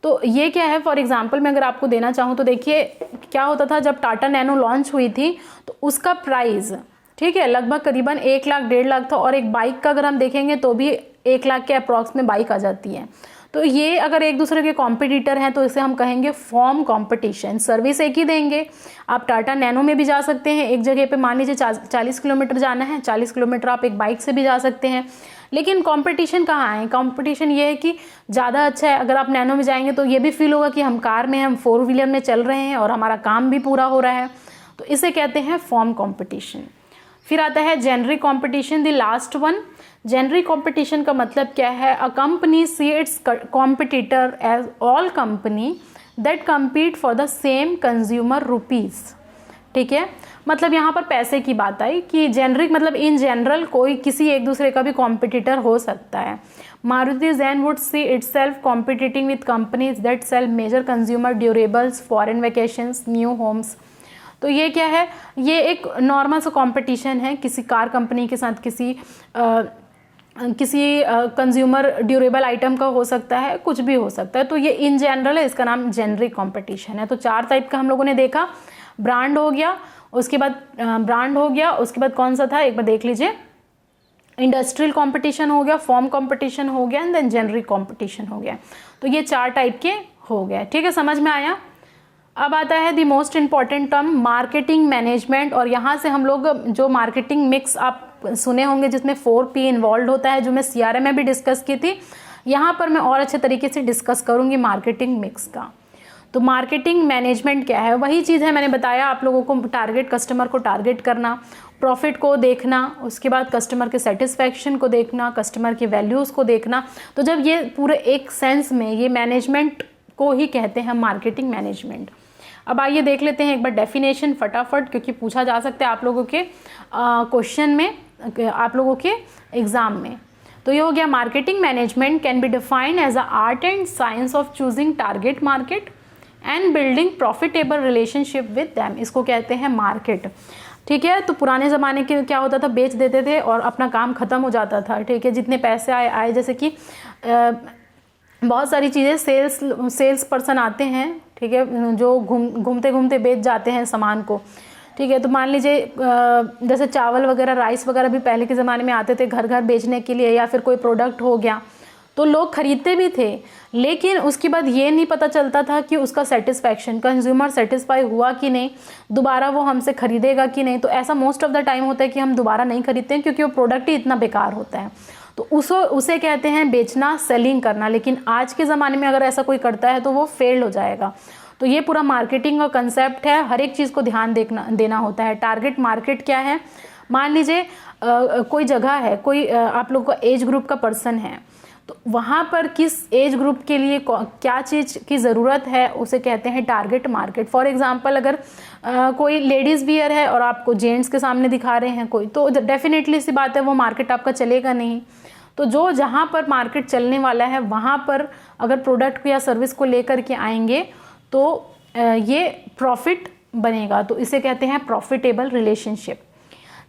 तो ये क्या है, फॉर एग्जांपल मैं अगर आपको देना चाहूँ तो देखिए क्या होता था, जब टाटा नैनो लॉन्च हुई थी तो उसका प्राइस, ठीक है, लगभग करीबन 1 लाख 1.5 लाख था, और एक बाइक का अगर हम देखेंगे तो भी 1 लाख के अप्रॉक्स में बाइक आ जाती है। तो ये अगर एक दूसरे के कॉम्पिटिटर हैं तो इसे हम कहेंगे फॉर्म कंपटीशन। सर्विस एक ही देंगे, आप टाटा नैनो में भी जा सकते हैं, एक जगह पे मान लीजिए 40 किलोमीटर जाना है, 40 किलोमीटर आप एक बाइक से भी जा सकते हैं, लेकिन कंपटीशन कहाँ है, कंपटीशन ये है कि ज़्यादा अच्छा है। अगर आप नैनो में जाएंगे तो ये भी फील होगा कि हम कार में, हम 4 व्हीलर में चल रहे हैं और हमारा काम भी पूरा हो रहा है, तो इसे कहते हैं फॉर्म कंपटीशन। फिर आता है generic competition, the last one. Generic competition का मतलब क्या है, a company see its competitor as all company that compete for the same consumer rupees. ठीक है, मतलब यहाँ पर पैसे की बात आई कि जेनरिक मतलब इन जनरल कोई किसी एक दूसरे का भी कॉम्पिटिटर हो सकता है। Maruti Jain would see itself competing with companies that sell major consumer durables, foreign vacations, new homes. तो ये क्या है, ये एक नॉर्मल सा कंपटीशन है किसी कार कंपनी के साथ किसी किसी कंज्यूमर ड्यूरेबल आइटम का हो सकता है, कुछ भी हो सकता है। तो ये इन जनरल है, इसका नाम जेनरिक कंपटीशन है। तो 4 टाइप का हम लोगों ने देखा, ब्रांड हो गया, उसके बाद कौन सा था एक बार देख लीजिए, इंडस्ट्रियल कंपटीशन हो गया, फॉर्म कंपटीशन हो गया, एंड देन जेनरिक कंपटीशन हो गया। तो ये 4 टाइप के हो गए, ठीक है, समझ में आया। अब आता है the most important term marketing management, और यहाँ से हम लोग जो मार्केटिंग मिक्स आप सुने होंगे जिसमें 4P इन्वॉल्व होता है, जो मैं CRM में भी डिस्कस की थी, यहाँ पर मैं और अच्छे तरीके से डिस्कस करूँगी मार्केटिंग मिक्स का। तो मार्केटिंग मैनेजमेंट क्या है, वही चीज़ है मैंने बताया आप लोगों को, टारगेट कस्टमर को टारगेट करना, प्रॉफिट को देखना, उसके बाद कस्टमर के सेटिस्फैक्शन को देखना, कस्टमर की वैल्यूज़ को देखना। तो जब ये पूरे एक सेंस में ये मैनेजमेंट को ही कहते हैं मार्केटिंग मैनेजमेंट। अब आइए देख लेते हैं एक बार डेफिनेशन फटाफट, क्योंकि पूछा जा सकता है आप लोगों के क्वेश्चन में, आप लोगों के एग्जाम में। तो ये हो गया, marketing management can be defined as a art and science of choosing target market and building profitable relationship with them. इसको कहते हैं मार्केट, ठीक है। तो पुराने ज़माने के क्या होता था, बेच देते थे और अपना काम ख़त्म हो जाता था, ठीक है। जितने पैसे आए जैसे कि बहुत सारी चीज़ें सेल्स पर्सन आते हैं, ठीक है, जो घूमते घूमते बेच जाते हैं सामान को, ठीक है। तो मान लीजिए जैसे चावल वगैरह, राइस वगैरह भी पहले के ज़माने में आते थे घर घर बेचने के लिए, या फिर कोई प्रोडक्ट हो गया तो लोग खरीदते भी थे, लेकिन उसके बाद ये नहीं पता चलता था कि उसका सेटिस्फैक्शन, कंज्यूमर सेटिस्फाई हुआ कि नहीं, दोबारा वो हमसे खरीदेगा कि नहीं। तो ऐसा मोस्ट ऑफ द टाइम होता है कि हम दोबारा नहीं खरीदते हैं, क्योंकि वो प्रोडक्ट ही इतना बेकार होता है। तो उसे कहते हैं बेचना, सेलिंग करना। लेकिन आज के ज़माने में अगर ऐसा कोई करता है तो वो फेल हो जाएगा। तो ये पूरा मार्केटिंग का कंसेप्ट है, हर एक चीज़ को ध्यान देना होता है। टारगेट मार्केट क्या है, मान लीजिए कोई जगह है, कोई आप लोग का एज ग्रुप का पर्सन है, तो वहाँ पर किस एज ग्रुप के लिए क्या चीज़ की ज़रूरत है, उसे कहते हैं टारगेट मार्केट। फॉर एग्जांपल अगर कोई लेडीज़ वियर है और आपको जेंट्स के सामने दिखा रहे हैं कोई, तो डेफिनेटली सी बात है वो मार्केट आपका चलेगा नहीं। तो जो जहाँ पर मार्केट चलने वाला है वहाँ पर अगर प्रोडक्ट या सर्विस को लेकर के आएंगे तो ये प्रॉफिट बनेगा। तो इसे कहते हैं profitable relationship.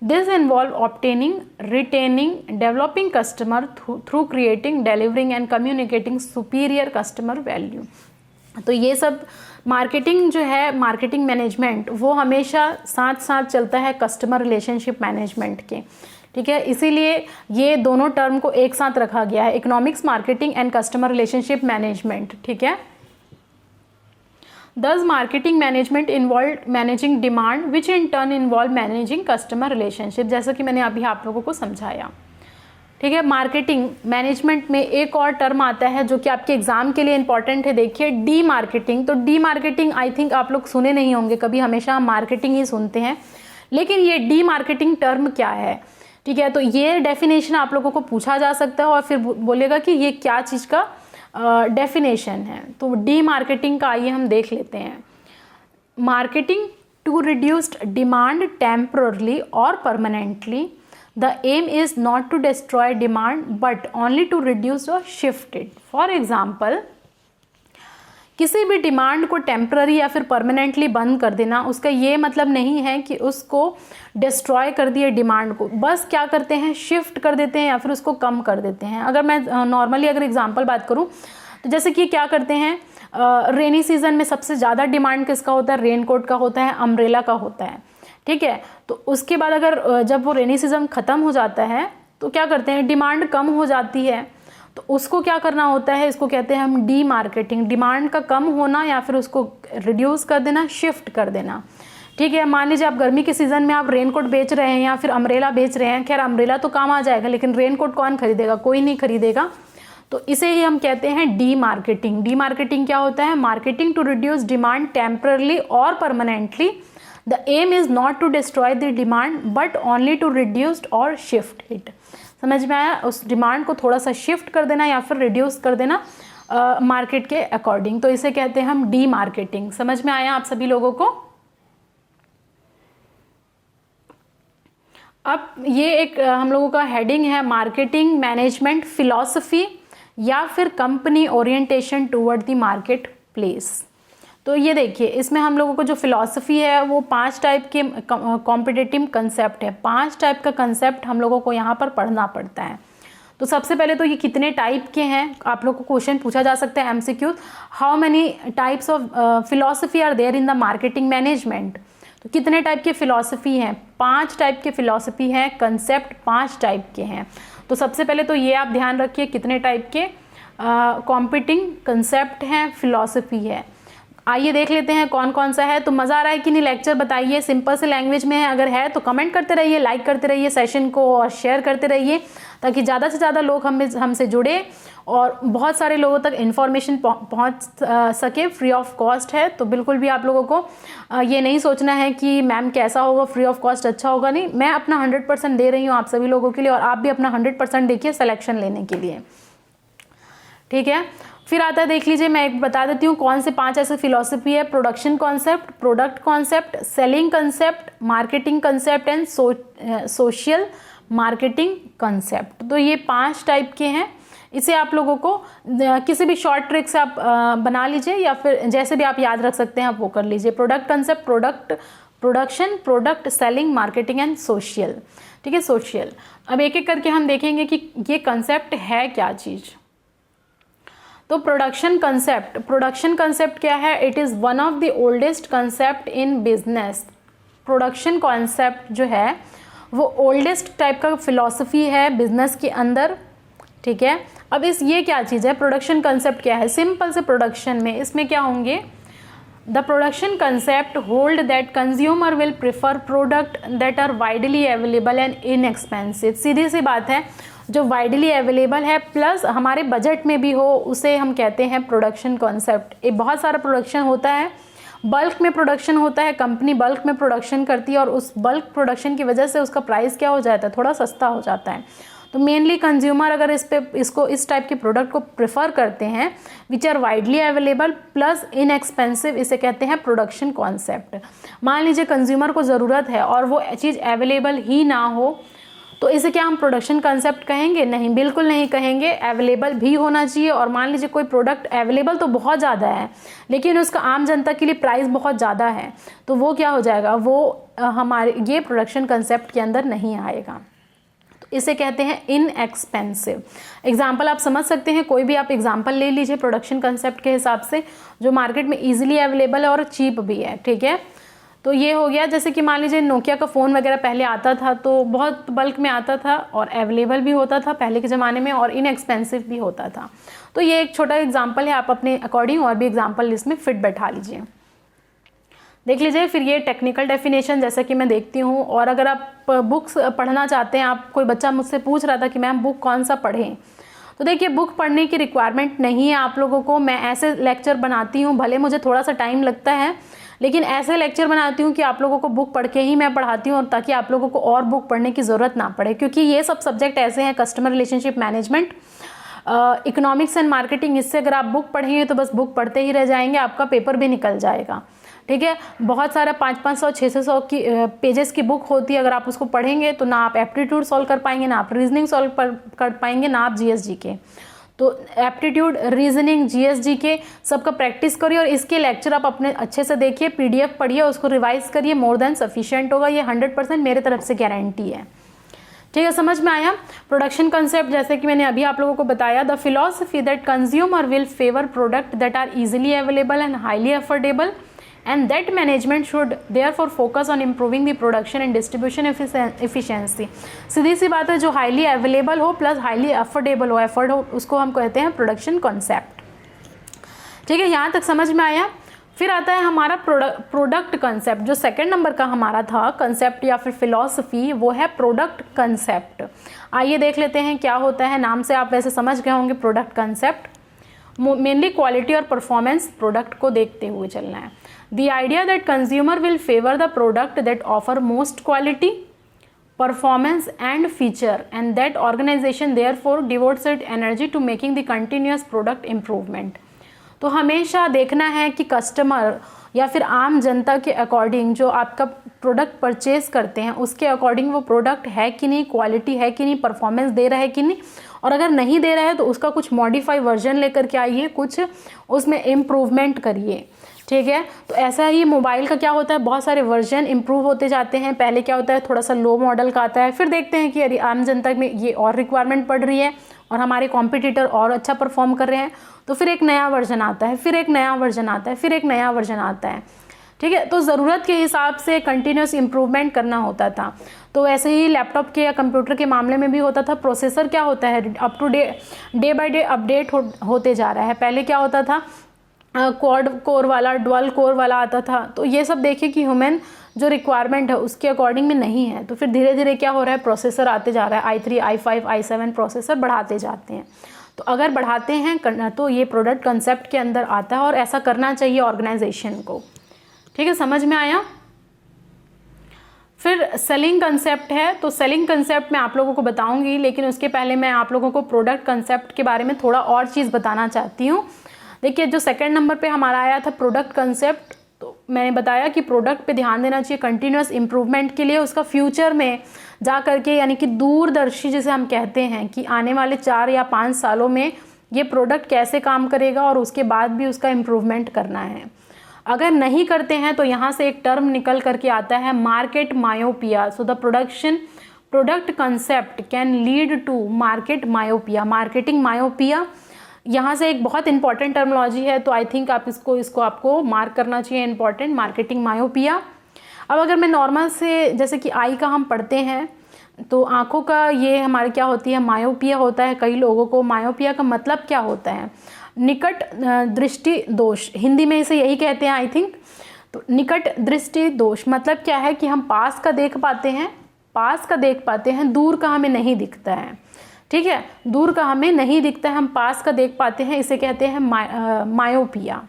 This involve obtaining, retaining, developing customer through creating, delivering and communicating superior customer value। तो ये सब मार्केटिंग जो है, मार्केटिंग मैनेजमेंट, वो हमेशा साथ साथ चलता है कस्टमर रिलेशनशिप मैनेजमेंट के, ठीक है। इसीलिए ये दोनों टर्म को एक साथ रखा गया है, economics marketing and customer relationship management, ठीक है। Thus, marketing management involved managing demand, which in turn involve managing customer relationship, जैसा कि मैंने अभी आप लोगों को समझाया, ठीक है। मार्केटिंग मैनेजमेंट में एक और टर्म आता है जो कि आपके एग्जाम के लिए इंपॉर्टेंट है, देखिए डी मार्केटिंग। तो डी मार्केटिंग आई थिंक आप लोग सुने नहीं होंगे कभी, हमेशा हम मार्केटिंग ही सुनते हैं, लेकिन ये डी मार्केटिंग टर्म क्या है, ठीक है। तो ये डेफिनेशन आप लोगों को पूछा जा सकता है और फिर बोलेगा कि ये क्या चीज़ का डेफिनेशन है। तो डी मार्केटिंग का आइए हम देख लेते हैं। Marketing to reduced demand temporarily और permanently, the aim is not to destroy demand but only to reduce और शिफ्ट इट। फॉर एग्जाम्पल, किसी भी डिमांड को टेम्पररी या फिर परमानेंटली बंद कर देना, उसका ये मतलब नहीं है कि उसको डिस्ट्रॉय कर दिए डिमांड को, बस क्या करते हैं, शिफ्ट कर देते हैं या फिर उसको कम कर देते हैं। अगर मैं नॉर्मली अगर एग्जांपल बात करूं तो जैसे कि क्या करते हैं, रेनी सीजन में सबसे ज़्यादा डिमांड किसका होता है, रेनकोट का होता है, अम्ब्रेला का होता है, ठीक है। तो उसके बाद अगर जब वो रेनी सीजन ख़त्म हो जाता है तो क्या करते हैं, डिमांड कम हो जाती है, तो उसको क्या करना होता है, इसको कहते हैं हम डी मार्केटिंग। डिमांड का कम होना या फिर उसको रिड्यूस कर देना, शिफ्ट कर देना, ठीक है। मान लीजिए आप गर्मी के सीज़न में आप रेनकोट बेच रहे हैं या फिर अम्ब्रेला बेच रहे हैं, खैर अम्ब्रेला तो काम आ जाएगा, लेकिन रेनकोट कौन खरीदेगा, कोई नहीं खरीदेगा। तो इसे ही हम कहते हैं डी मार्केटिंग। डी मार्केटिंग क्या होता है, marketing to reduce demand temporarily और permanently, the aim is not to destroy the demand but only to reduced और शिफ्ट इट। समझ में आया, उस डिमांड को थोड़ा सा शिफ्ट कर देना या फिर रिड्यूस कर देना मार्केट के अकॉर्डिंग। तो इसे कहते हैं हम डी मार्केटिंग। समझ में आया आप सभी लोगों को। अब ये एक हम लोगों का हेडिंग है मार्केटिंग मैनेजमेंट फिलॉसफी या फिर company orientation toward the market place. तो ये देखिए, इसमें हम लोगों को जो फिलॉसफी है वो 5 टाइप के कॉम्पिटिटिव कंसेप्ट है, 5 टाइप का कंसेप्ट हम लोगों को यहाँ पर पढ़ना पड़ता है। तो सबसे पहले तो ये कितने टाइप के हैं, आप लोग को क्वेश्चन पूछा जा सकता है MCQ, how many types of philosophy are there in the marketing management. तो कितने टाइप के फिलॉसफी हैं, 5 टाइप के फिलॉसफी हैं, कंसेप्ट 5 टाइप के हैं। तो सबसे पहले तो ये आप ध्यान रखिए कितने टाइप के कॉम्पिटिंग कंसेप्ट हैं, फिलॉसफी है। आइए देख लेते हैं कौन कौन सा है। तो मज़ा आ रहा है कि नहीं लेक्चर, बताइए सिंपल से लैंग्वेज में है, अगर है तो कमेंट करते रहिए, लाइक करते रहिए सेशन को और शेयर करते रहिए, ताकि ज़्यादा से ज़्यादा लोग हमसे जुड़े और बहुत सारे लोगों तक इन्फॉर्मेशन पहुंच सके। फ्री ऑफ कॉस्ट है, तो बिल्कुल भी आप लोगों को ये नहीं सोचना है कि मैम कैसा होगा, फ्री ऑफ कॉस्ट अच्छा होगा, नहीं, मैं अपना 100% दे रही हूँ आप सभी लोगों के लिए, और आप भी अपना 100% देखिए सिलेक्शन लेने के लिए, ठीक है। फिर आता है, देख लीजिए, मैं एक बता देती हूँ कौन से 5 ऐसे फिलॉसफी है। Production concept, product concept, selling concept, marketing concept and social marketing concept. तो ये 5 टाइप के हैं। इसे आप लोगों को किसी भी शॉर्ट ट्रिक से आप बना लीजिए, या फिर जैसे भी आप याद रख सकते हैं आप वो कर लीजिए। Product concept, product production, product selling, marketing and social, ठीक है, सोशल। अब एक एक करके हम देखेंगे कि ये कंसेप्ट है क्या चीज़। तो प्रोडक्शन कंसेप्ट क्या है? It is one of the oldest concept in business. Production concept जो है वो ओल्डेस्ट टाइप का फिलॉसफी है बिजनेस के अंदर, ठीक है। अब ये क्या चीज़ है, प्रोडक्शन कंसेप्ट क्या है? सिंपल से प्रोडक्शन में इसमें क्या होंगे, the production concept hold that consumer will prefer product that are widely available and inexpensive. सीधी सी बात है, जो वाइडली अवेलेबल है प्लस हमारे बजट में भी हो, उसे हम कहते हैं प्रोडक्शन कॉन्सेप्ट। ये बहुत सारा प्रोडक्शन होता है, बल्क में प्रोडक्शन होता है, कंपनी बल्क में प्रोडक्शन करती है और उस बल्क प्रोडक्शन की वजह से उसका प्राइस क्या हो जाता है, थोड़ा सस्ता हो जाता है। तो मेनली कंज्यूमर अगर इस टाइप के प्रोडक्ट को प्रेफर करते हैं which are widely available plus inexpensive, इसे कहते हैं प्रोडक्शन कॉन्सेप्ट। मान लीजिए कंज्यूमर को ज़रूरत है और वो चीज़ अवेलेबल ही ना हो, तो इसे क्या हम प्रोडक्शन कंसेप्ट कहेंगे? नहीं, बिल्कुल नहीं कहेंगे। अवेलेबल भी होना चाहिए। और मान लीजिए कोई प्रोडक्ट अवेलेबल तो बहुत ज़्यादा है लेकिन उसका आम जनता के लिए प्राइस बहुत ज़्यादा है, तो वो क्या हो जाएगा, वो हमारे ये प्रोडक्शन कंसेप्ट के अंदर नहीं आएगा। तो इसे कहते हैं इनएक्सपेंसिव। एग्जाम्पल आप समझ सकते हैं, कोई भी आप एग्जाम्पल ले लीजिए प्रोडक्शन कंसेप्ट के हिसाब से, जो मार्केट में ईजिली अवेलेबल है और चीप भी है, ठीक है। तो ये हो गया, जैसे कि मान लीजिए नोकिया का फ़ोन वगैरह पहले आता था तो बहुत बल्क में आता था और अवेलेबल भी होता था पहले के ज़माने में और इनएक्सपेंसिव भी होता था। तो ये एक छोटा एग्जांपल है, आप अपने अकॉर्डिंग और भी एग्जांपल इसमें फिट बैठा लीजिए। देख लीजिए फिर ये टेक्निकल डेफिनेशन जैसा कि मैं देखती हूँ। और अगर आप बुक्स पढ़ना चाहते हैं, आप कोई बच्चा मुझसे पूछ रहा था कि मैम बुक कौन सा पढ़ें, तो देखिए बुक पढ़ने की रिक्वायरमेंट नहीं है आप लोगों को। मैं ऐसे लेक्चर बनाती हूँ, भले मुझे थोड़ा सा टाइम लगता है लेकिन ऐसे लेक्चर बनाती हूँ कि आप लोगों को बुक पढ़ के ही मैं पढ़ाती हूँ, और ताकि आप लोगों को और बुक पढ़ने की ज़रूरत ना पड़े। क्योंकि ये सब सब्जेक्ट ऐसे हैं, customer relationship management, economics and marketing, इससे अगर आप बुक पढ़ेंगे तो बस बुक पढ़ते ही रह जाएंगे, आपका पेपर भी निकल जाएगा, ठीक है। बहुत सारा 500 600 की पेजेस की बुक होती है, अगर आप उसको पढ़ेंगे तो ना आप एप्टीट्यूड सॉल्व कर पाएंगे, ना आप रीजनिंग सॉल्व कर पाएंगे, ना आप जीएस जीके। तो एप्टीट्यूड, रीजनिंग, जीएस जीके सबका प्रैक्टिस करिए और इसके लेक्चर आप अपने अच्छे से देखिए, पीडीएफ पढ़िए, उसको रिवाइज करिए, मोर देन सफिशिएंट होगा। ये 100% मेरे तरफ से गारंटी है, ठीक है। समझ में आया? प्रोडक्शन कंसेप्ट जैसे कि मैंने अभी आप लोगों को बताया, the philosophy that consumer will favour product that are easily available and highly affordable and that management should therefore focus on improving the production and distribution efficiency। सीधी सी बात है, जो हाईली अवेलेबल हो प्लस हाईली अफोर्डेबल हो, afford हो, उसको हम कहते हैं प्रोडक्शन कॉन्सेप्ट, ठीक है। यहाँ तक समझ में आया? फिर आता है हमारा प्रोडक्ट कंसेप्ट, जो सेकंड नंबर का हमारा था कंसेप्ट या फिर फिलॉसफी, वो है प्रोडक्ट कंसेप्ट। आइए देख लेते हैं क्या होता है। नाम से आप वैसे समझ गए होंगे प्रोडक्ट कंसेप्ट। मेनली क्वालिटी और परफॉर्मेंस प्रोडक्ट को देखते हुए चलना है। The idea that consumer will favor the product that offer most quality, performance and feature, and that organization therefore devotes its energy to making the continuous product improvement। तो हमेशा देखना है कि कस्टमर या फिर आम जनता के अकॉर्डिंग जो आपका प्रोडक्ट परचेज करते हैं उसके अकॉर्डिंग वो प्रोडक्ट है कि नहीं, क्वालिटी है कि नहीं, परफॉर्मेंस दे रहा है कि नहीं, और अगर नहीं दे रहा है तो उसका कुछ मॉडिफाई वर्जन लेकर के आइए, कुछ उसमें इम्प्रूवमेंट करिए, ठीक है। तो ऐसा ही मोबाइल का क्या होता है, बहुत सारे वर्जन इंप्रूव होते जाते हैं। पहले क्या होता है, थोड़ा सा लो मॉडल का आता है, फिर देखते हैं कि अरे आम जनता में ये और रिक्वायरमेंट पड़ रही है और हमारे कॉम्पिटिटर और अच्छा परफॉर्म कर रहे हैं, तो फिर एक नया वर्जन आता है, फिर एक नया वर्जन आता है, फिर एक नया वर्जन आता है। ठीक है, तो ज़रूरत के हिसाब से कंटिन्यूस इम्प्रूवमेंट करना होता था। तो वैसे ही लैपटॉप के या कंप्यूटर के मामले में भी होता था। प्रोसेसर क्या होता है, up to day by day update होते जा रहा है। पहले क्या होता था, क्वाड कोर वाला, डुअल कोर वाला आता था। तो ये सब देखिए कि ह्यूमन जो रिक्वायरमेंट है उसके अकॉर्डिंग में नहीं है। तो फिर धीरे धीरे क्या हो रहा है, प्रोसेसर आते जा रहा है, i3, i5, i7 प्रोसेसर बढ़ाते जाते हैं। तो अगर बढ़ाते हैं तो ये प्रोडक्ट कंसेप्ट के अंदर आता है और ऐसा करना चाहिए ऑर्गेनाइजेशन को। ठीक है, समझ में आया। फिर सेलिंग कंसेप्ट है, तो सेलिंग कंसेप्ट मैं आप लोगों को बताऊंगी, लेकिन उसके पहले मैं आप लोगों को प्रोडक्ट कंसेप्ट के बारे में थोड़ा और चीज़ बताना चाहती हूँ। देखिए, जो सेकंड नंबर पे हमारा आया था प्रोडक्ट कंसेप्ट, तो मैंने बताया कि प्रोडक्ट पे ध्यान देना चाहिए कंटिन्यूस इम्प्रूवमेंट के लिए, उसका फ्यूचर में जा करके, यानी कि दूरदर्शी जिसे हम कहते हैं कि आने वाले 4 या 5 सालों में ये प्रोडक्ट कैसे काम करेगा और उसके बाद भी उसका इम्प्रूवमेंट करना है। अगर नहीं करते हैं तो यहाँ से एक टर्म निकल करके आता है market myopia. So the product concept can lead to market myopia, marketing myopia. यहाँ से एक बहुत इंपॉर्टेंट टर्मिनोलॉजी है, तो आई थिंक आप इसको आपको मार्क करना चाहिए, इंपॉर्टेंट, मार्केटिंग मायोपिया। अब अगर मैं नॉर्मल से, जैसे कि आई का हम पढ़ते हैं, तो आंखों का ये हमारे क्या होती है, मायोपिया होता है कई लोगों को। मायोपिया का मतलब क्या होता है, निकट दृष्टि दोष, हिंदी में इसे यही कहते हैं आई थिंक। तो निकट दृष्टि दोष मतलब क्या है कि हम पास का देख पाते हैं, दूर का हमें नहीं दिखता है। ठीक है, दूर का हमें नहीं दिखता है, हम पास का देख पाते हैं, इसे कहते हैं मायोपिया।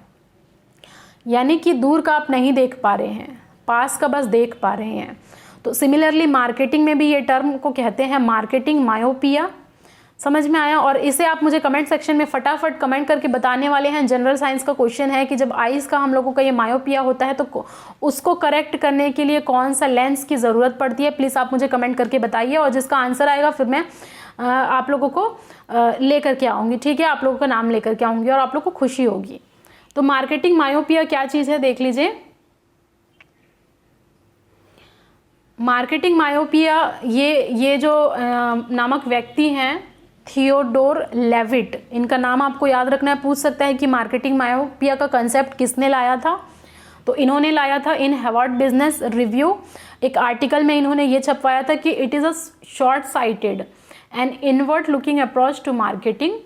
यानी कि दूर का आप नहीं देख पा रहे हैं, पास का बस देख पा रहे हैं। तो सिमिलरली मार्केटिंग में भी ये टर्म को कहते हैं मार्केटिंग मायोपिया। समझ में आया। और इसे आप मुझे कमेंट सेक्शन में फटाफट कमेंट करके बताने वाले हैं। जनरल साइंस का क्वेश्चन है कि जब आईज का हम लोगों का ये मायोपिया होता है तो उसको करेक्ट करने के लिए कौन सा लेंस की ज़रूरत पड़ती है, प्लीज़ आप मुझे कमेंट करके बताइए, और जिसका आंसर आएगा फिर मैं आप लोगों को लेकर के आऊँगी। ठीक है, आप लोगों का नाम लेकर के आऊँगी और आप लोग को खुशी होगी। तो मार्केटिंग मायोपिया क्या चीज़ है देख लीजिए। मार्केटिंग मायोपिया ये जो नामक व्यक्ति हैं थियोडोर लेविट, इनका नाम आपको याद रखना है। पूछ सकता है कि मार्केटिंग मायोपिया का कंसेप्ट किसने लाया था, तो इन्होंने लाया था इन हार्वर्ड बिजनेस रिव्यू। एक आर्टिकल में इन्होंने ये छपवाया था कि it is a short sighted and inward looking approach to marketing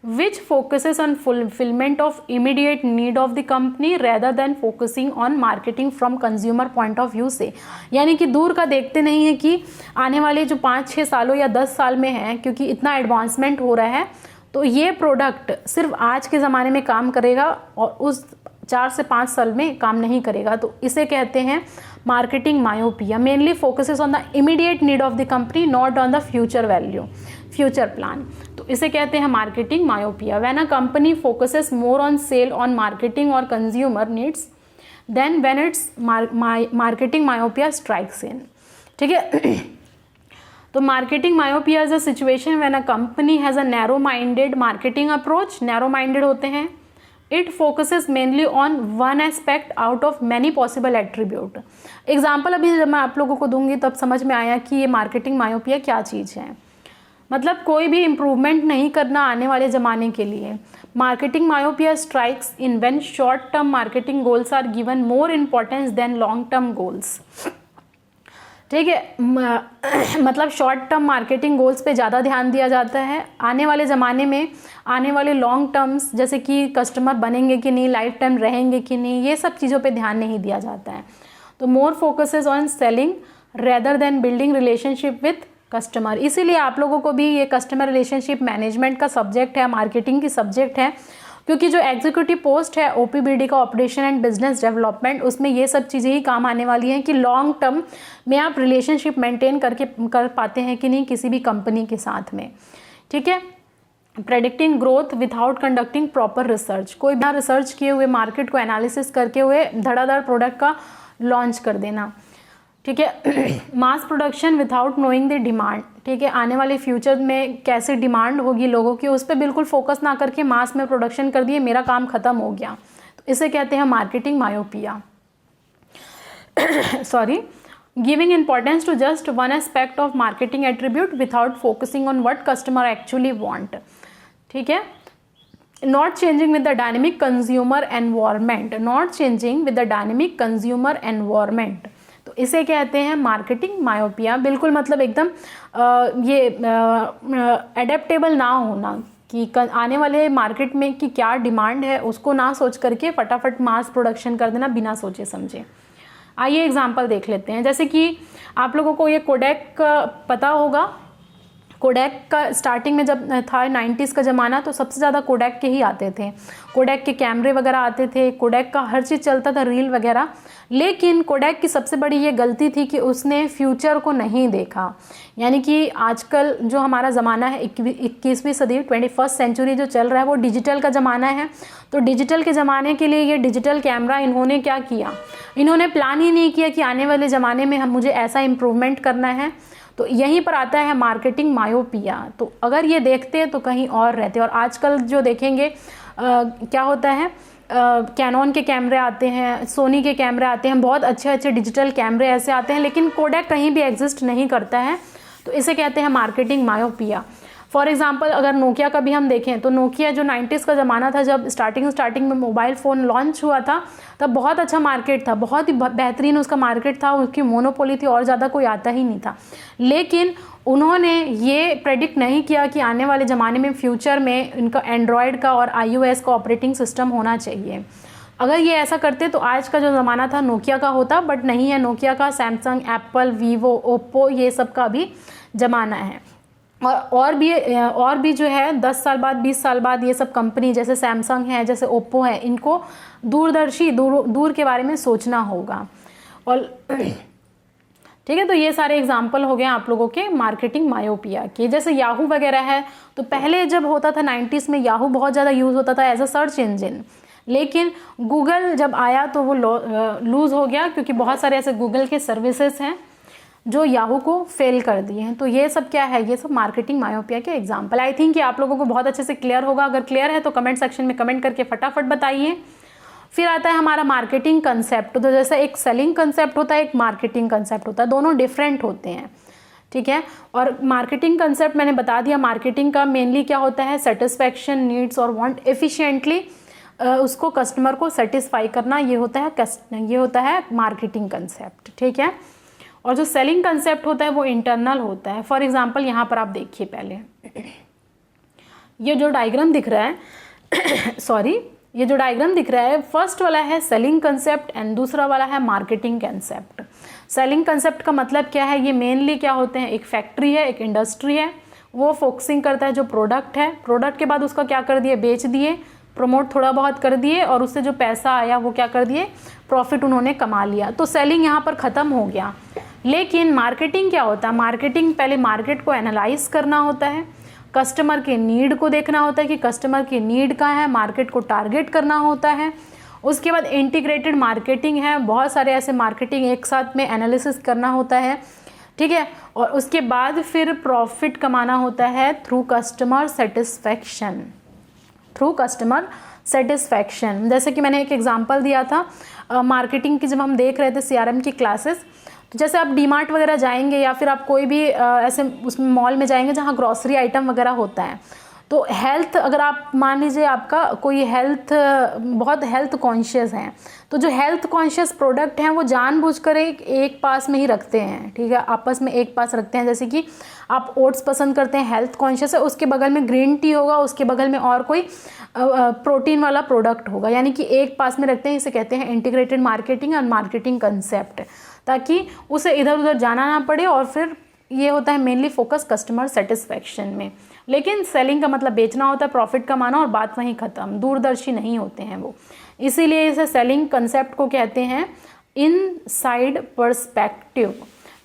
which focuses on fulfillment of immediate need of the company rather than focusing on marketing from consumer point of view से, यानी कि दूर का देखते नहीं है कि आने वाले जो 5-6 सालों या 10 साल में है, क्योंकि इतना एडवांसमेंट हो रहा है, तो ये प्रोडक्ट सिर्फ आज के ज़माने में काम करेगा और उस 4 से 5 साल में काम नहीं करेगा। तो इसे कहते हैं marketing myopia. Mainly focuses on the immediate need of the company, not on the future plan. तो इसे कहते हैं marketing myopia. When a company focuses more on sell on marketing और consumer needs then when it's marketing myopia strikes in. ठीक है, तो marketing myopia is a situation when a company has a narrow minded marketing approach. Narrow minded होते हैं, it focuses mainly on one aspect out of many possible attribute. Example अभी जब मैं आप लोगों को दूंगी तब समझ में आया कि ये मार्केटिंग मायोपिया क्या चीज़ है। मतलब कोई भी इम्प्रूवमेंट नहीं करना आने वाले ज़माने के लिए। Marketing myopia strikes in when short term marketing goals are given more importance than long term goals. ठीक है, मतलब शॉर्ट टर्म मार्केटिंग गोल्स पे ज़्यादा ध्यान दिया जाता है। आने वाले ज़माने में आने वाले लॉन्ग टर्म्स जैसे कि कस्टमर बनेंगे कि नहीं, लाइफ टाइम रहेंगे कि नहीं, ये सब चीज़ों पे ध्यान नहीं दिया जाता है। तो more focuses on selling rather than building relationship with customer. इसीलिए आप लोगों को भी ये कस्टमर रिलेशनशिप मैनेजमेंट का सब्जेक्ट है, मार्केटिंग की सब्जेक्ट है, क्योंकि जो एग्जीक्यूटिव पोस्ट है ओपीबीडी का, ऑपरेशन एंड बिजनेस डेवलपमेंट, उसमें ये सब चीज़ें ही काम आने वाली हैं कि लॉन्ग टर्म में आप रिलेशनशिप मेंटेन कर पाते हैं कि नहीं किसी भी कंपनी के साथ में। ठीक है, predicting growth without conducting proper research, कोई बिना रिसर्च किए हुए, मार्केट को एनालिसिस करके हुए धड़ाधड़ प्रोडक्ट का लॉन्च कर देना। ठीक है, mass production without knowing the demand. ठीक है, आने वाले फ्यूचर में कैसे डिमांड होगी लोगों की, उस पर बिल्कुल फोकस ना करके मास में प्रोडक्शन कर दिए, मेरा काम खत्म हो गया, तो इसे कहते हैं marketing myopia. Sorry. Giving importance to just one aspect of marketing attribute without focusing on what customer actually want. ठीक है, not changing with the dynamic consumer environment, not changing with the dynamic consumer environment, तो इसे कहते हैं marketing myopia. बिल्कुल मतलब एकदम ये एडेप्टेबल ना होना कि आने वाले मार्केट में कि क्या डिमांड है उसको ना सोच करके फटाफट मास प्रोडक्शन कर देना बिना सोचे समझे। आइए एग्जांपल देख लेते हैं। जैसे कि आप लोगों को ये कोडेक पता होगा, कोडेक का स्टार्टिंग में जब था 90s का ज़माना तो सबसे ज़्यादा कोडेक के ही आते थे, कोडेक के कैमरे वगैरह आते थे, कोडेक का हर चीज़ चलता था, रील वगैरह। लेकिन कोडेक की सबसे बड़ी ये गलती थी कि उसने फ्यूचर को नहीं देखा। यानी कि आजकल जो हमारा ज़माना है 21वीं सदी 21st सेंचुरी जो चल रहा है वो डिजिटल का ज़माना है। तो डिजिटल के ज़माने के लिए ये डिजिटल कैमरा इन्होंने क्या किया, इन्होंने प्लान ही नहीं किया कि आने वाले ज़माने में मुझे ऐसा इम्प्रूवमेंट करना है। तो यहीं पर आता है मार्केटिंग मायोपिया। तो अगर ये देखते हैं तो कहीं और रहते हैं। और आजकल जो देखेंगे क्या होता है, कैनन के कैमरे आते हैं, सोनी के कैमरे आते हैं, बहुत अच्छे अच्छे डिजिटल कैमरे ऐसे आते हैं, लेकिन कोडेक कहीं भी एग्जिस्ट नहीं करता है। तो इसे कहते हैं मार्केटिंग मायोपिया। फॉर एग्जांपल अगर नोकिया का भी हम देखें तो नोकिया जो 90s का ज़माना था, जब स्टार्टिंग में मोबाइल फ़ोन लॉन्च हुआ था तब बहुत अच्छा मार्केट था, बहुत ही बेहतरीन उसका मार्केट था, उसकी मोनोपोली थी और ज़्यादा कोई आता ही नहीं था। लेकिन उन्होंने ये प्रेडिक्ट नहीं किया कि आने वाले ज़माने में फ्यूचर में इनका एंड्रॉयड का और iOS का ऑपरेटिंग सिस्टम होना चाहिए। अगर ये ऐसा करते तो आज का जो ज़माना था नोकिया का होता, बट नहीं है। नोकिया का सैमसंग, एप्पल, वीवो, ओप्पो ये सब का भी ज़माना है। और भी जो है 10 साल बाद 20 साल बाद ये सब कंपनी जैसे सैमसंग है, जैसे ओप्पो है, इनको दूरदर्शी दूर के बारे में सोचना होगा। और ठीक है, तो ये सारे एग्जाम्पल हो गए आप लोगों के मार्केटिंग मायोपिया के। जैसे याहू वगैरह है, तो पहले जब होता था 90s में याहू बहुत ज़्यादा यूज़ होता था एज अ सर्च इंजन। लेकिन गूगल जब आया तो वो लूज़ हो गया, क्योंकि बहुत सारे ऐसे गूगल के सर्विसेज हैं जो याहू को फेल कर दिए हैं। तो ये सब क्या है, ये सब मार्केटिंग मायोपिया के एग्जाम्पल। आई थिंक ये आप लोगों को बहुत अच्छे से क्लियर होगा। अगर क्लियर है तो कमेंट सेक्शन में कमेंट करके फटाफट बताइए। फिर आता है हमारा मार्केटिंग कंसेप्ट। तो जैसे एक सेलिंग कंसेप्ट होता है, एक मार्केटिंग कंसेप्ट होता है, दोनों डिफरेंट होते हैं। ठीक है, और मार्केटिंग कंसेप्ट मैंने बता दिया। मार्केटिंग का मेनली क्या होता है, सेटिस्फैक्शन, नीड्स और वांट एफिशिएंटली उसको कस्टमर को सेटिस्फाई करना, ये होता है मार्केटिंग कंसेप्ट। ठीक है, और जो सेलिंग कंसेप्ट होता है वो इंटरनल होता है। फॉर एग्जांपल यहाँ पर आप देखिए, पहले ये जो डायग्राम दिख रहा है ये जो डायग्राम दिख रहा है, फर्स्ट वाला है सेलिंग कंसेप्ट एंड दूसरा वाला है मार्केटिंग कंसेप्ट। सेलिंग कंसेप्ट का मतलब क्या है, ये मेनली क्या होते हैं, एक फैक्ट्री है, एक इंडस्ट्री है, वो फोकसिंग करता है जो प्रोडक्ट है, प्रोडक्ट के बाद उसका क्या कर दिए, बेच दिए, प्रमोट थोड़ा बहुत कर दिए, और उससे जो पैसा आया वो क्या कर दिए, प्रॉफिट उन्होंने कमा लिया। तो सेलिंग यहाँ पर ख़त्म हो गया। लेकिन मार्केटिंग क्या होता है, मार्केटिंग पहले मार्केट को एनालाइज करना होता है, कस्टमर के नीड को देखना होता है कि कस्टमर की नीड कहाँ है, मार्केट को टारगेट करना होता है। उसके बाद इंटीग्रेटेड मार्केटिंग है, बहुत सारे ऐसे मार्केटिंग एक साथ में एनालिसिस करना होता है। ठीक है, और उसके बाद फिर प्रॉफिट कमाना होता है थ्रू कस्टमर सेटिस्फैक्शन। जैसे कि मैंने एक एग्जांपल दिया था मार्केटिंग की, जब हम देख रहे थे CRM की क्लासेस, तो जैसे आप डीमार्ट वगैरह जाएंगे या फिर आप कोई भी ऐसे उसमें मॉल में जाएंगे जहाँ ग्रॉसरी आइटम वगैरह होता है, तो हेल्थ, अगर आप मान लीजिए आपका कोई बहुत हेल्थ कॉन्शियस है, तो जो हेल्थ कॉन्शियस प्रोडक्ट हैं वो जानबूझकर एक पास में ही रखते हैं। ठीक है, आपस में एक पास रखते हैं। जैसे कि आप ओट्स पसंद करते हैं, हेल्थ कॉन्शियस है, उसके बगल में ग्रीन टी होगा, उसके बगल में और कोई प्रोटीन वाला प्रोडक्ट होगा, यानी कि एक पास में रखते हैं। इसे कहते हैं इंटीग्रेटेड मार्केटिंग और मार्केटिंग कंसेप्ट, ताकि उसे इधर उधर जाना ना पड़े। और फिर ये होता है मेनली फोकस कस्टमर सेटिस्फैक्शन में। लेकिन सेलिंग का मतलब बेचना होता है, प्रॉफिट कमाना, और बात वहीं ख़त्म, दूरदर्शी नहीं होते हैं वो। इसीलिए इसे सेलिंग कंसेप्ट को कहते हैं इनसाइड पर्सपेक्टिव।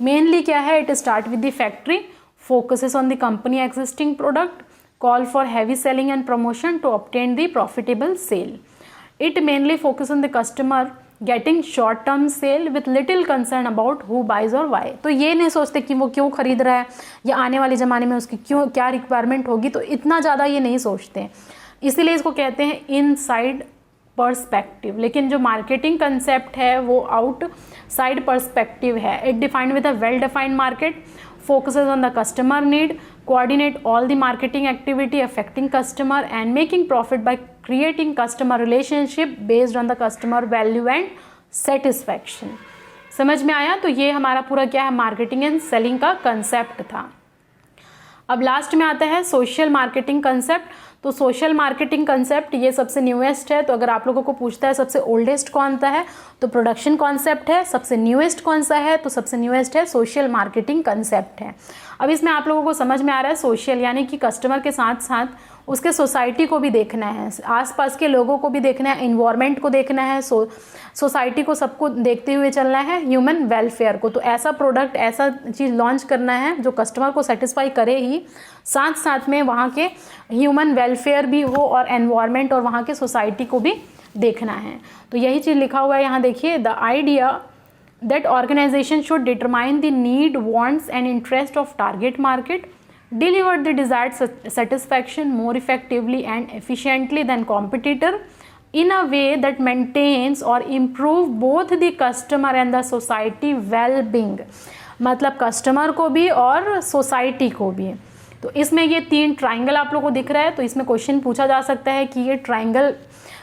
मेनली क्या है, it start with the factory, focuses on the company existing product, call for heavy selling and promotion to obtain the profitable sale. It mainly focuses on the customer getting short term sale with little concern about who buys or why. तो ये नहीं सोचते कि वो क्यों खरीद रहा है या आने वाले ज़माने में उसकी क्या रिक्वायरमेंट होगी, तो इतना ज़्यादा ये नहीं सोचते। इसीलिए इसको कहते हैं इनसाइड पर्सपेक्टिव, लेकिन जो मार्केटिंग कंसेप्ट है वो आउटसाइड पर्सपेक्टिव है। It defined with a well defined market, focuses on the customer need, coordinate all the marketing activity affecting customer and making profit by creating customer relationship based on the customer value and satisfaction। समझ में आया? तो ये हमारा पूरा क्या है, marketing and selling का कंसेप्ट था। अब लास्ट में आता है सोशल मार्केटिंग कंसेप्ट। तो सोशल मार्केटिंग कंसेप्ट ये सबसे न्यूएस्ट है। तो अगर आप लोगों को पूछता है सबसे ओल्डेस्ट कौन सा है, तो प्रोडक्शन कॉन्सेप्ट है। सबसे न्यूएस्ट कौन सा है, तो सबसे न्यूएस्ट है सोशल मार्केटिंग कंसेप्ट है। अब इसमें आप लोगों को समझ में आ रहा है सोशल यानी कि कस्टमर के साथ साथ उसके सोसाइटी को भी देखना है, आसपास के लोगों को भी देखना है, इन्वायरमेंट को देखना है, सोसाइटी को, सबको देखते हुए चलना है, ह्यूमन वेलफेयर को। तो ऐसा प्रोडक्ट, ऐसा चीज़ लॉन्च करना है जो कस्टमर को सेटिस्फाई करे ही साथ साथ में वहाँ के ह्यूमन वेलफेयर भी हो और एनवायरनमेंट और वहाँ के सोसाइटी को भी देखना है। तो यही चीज़ लिखा हुआ है यहाँ देखिए, the idea that organization should determine the need, wants and interest of target market, deliver the desired satisfaction more effectively and efficiently than competitor in a way that maintains or improve both the customer and the society well-being। मतलब customer को भी और society को भी। तो इसमें ये 3 triangle आप लोगों को दिख रहा है। तो इसमें क्वेश्चन पूछा जा सकता है कि ये ट्राइंगल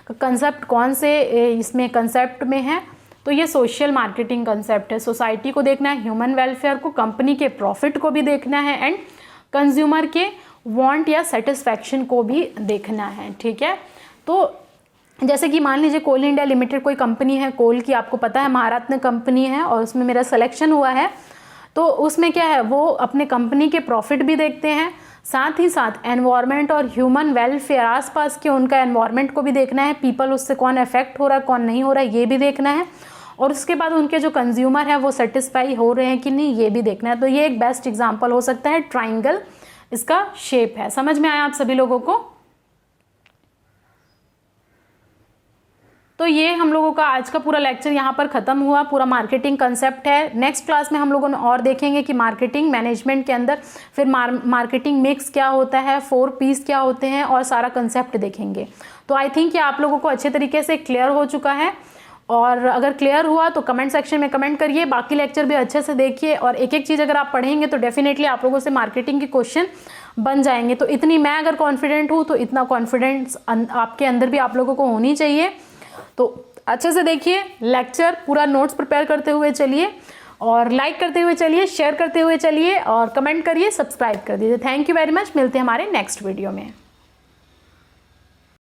का कंसेप्ट कौन से इसमें कंसेप्ट में है। तो ये सोशल मार्केटिंग कंसेप्ट है। सोसाइटी को देखना है, ह्यूमन वेलफेयर को, कंपनी के प्रॉफिट को भी देखना है एंड कंज्यूमर के वांट या सेटिस्फैक्शन को भी देखना है। ठीक है, तो जैसे कि मान लीजिए कोल इंडिया लिमिटेड कोई कंपनी है, कोल की, आपको पता है महारत्न कंपनी है और उसमें मेरा सिलेक्शन हुआ है। तो उसमें क्या है, वो अपने कंपनी के प्रॉफिट भी देखते हैं, साथ ही साथ एनवायरनमेंट और ह्यूमन वेलफेयर, आसपास के उनका एनवायरनमेंट को भी देखना है, पीपल उससे कौन अफेक्ट हो रहा है कौन नहीं हो रहा है ये भी देखना है, और उसके बाद उनके जो कंज्यूमर है वो सेटिस्फाई हो रहे हैं कि नहीं ये भी देखना है। तो ये एक बेस्ट एग्जांपल हो सकता है, ट्राइंगल इसका शेप है। समझ में आया आप सभी लोगों को? तो ये हम लोगों का आज का पूरा लेक्चर यहाँ पर खत्म हुआ। पूरा मार्केटिंग कंसेप्ट है। नेक्स्ट क्लास में हम लोगों ने और देखेंगे कि मार्केटिंग मैनेजमेंट के अंदर फिर मार्केटिंग मिक्स क्या होता है, 4 P's क्या होते हैं और सारा कंसेप्ट देखेंगे। तो आई थिंक ये आप लोगों को अच्छे तरीके से क्लियर हो चुका है, और अगर क्लियर हुआ तो कमेंट सेक्शन में कमेंट करिए। बाकी लेक्चर भी अच्छे से देखिए और एक एक चीज़ अगर आप पढ़ेंगे तो डेफिनेटली आप लोगों से मार्केटिंग के क्वेश्चन बन जाएंगे। तो इतनी मैं अगर कॉन्फिडेंट हूँ तो इतना कॉन्फिडेंस आपके अंदर भी आप लोगों को होनी चाहिए। तो अच्छे से देखिए लेक्चर, पूरा नोट्स प्रिपेयर करते हुए चलिए और लाइक करते हुए चलिए, शेयर करते हुए चलिए और कमेंट करिए, सब्सक्राइब कर दीजिए। Thank you very much. मिलते हैं हमारे नेक्स्ट वीडियो में।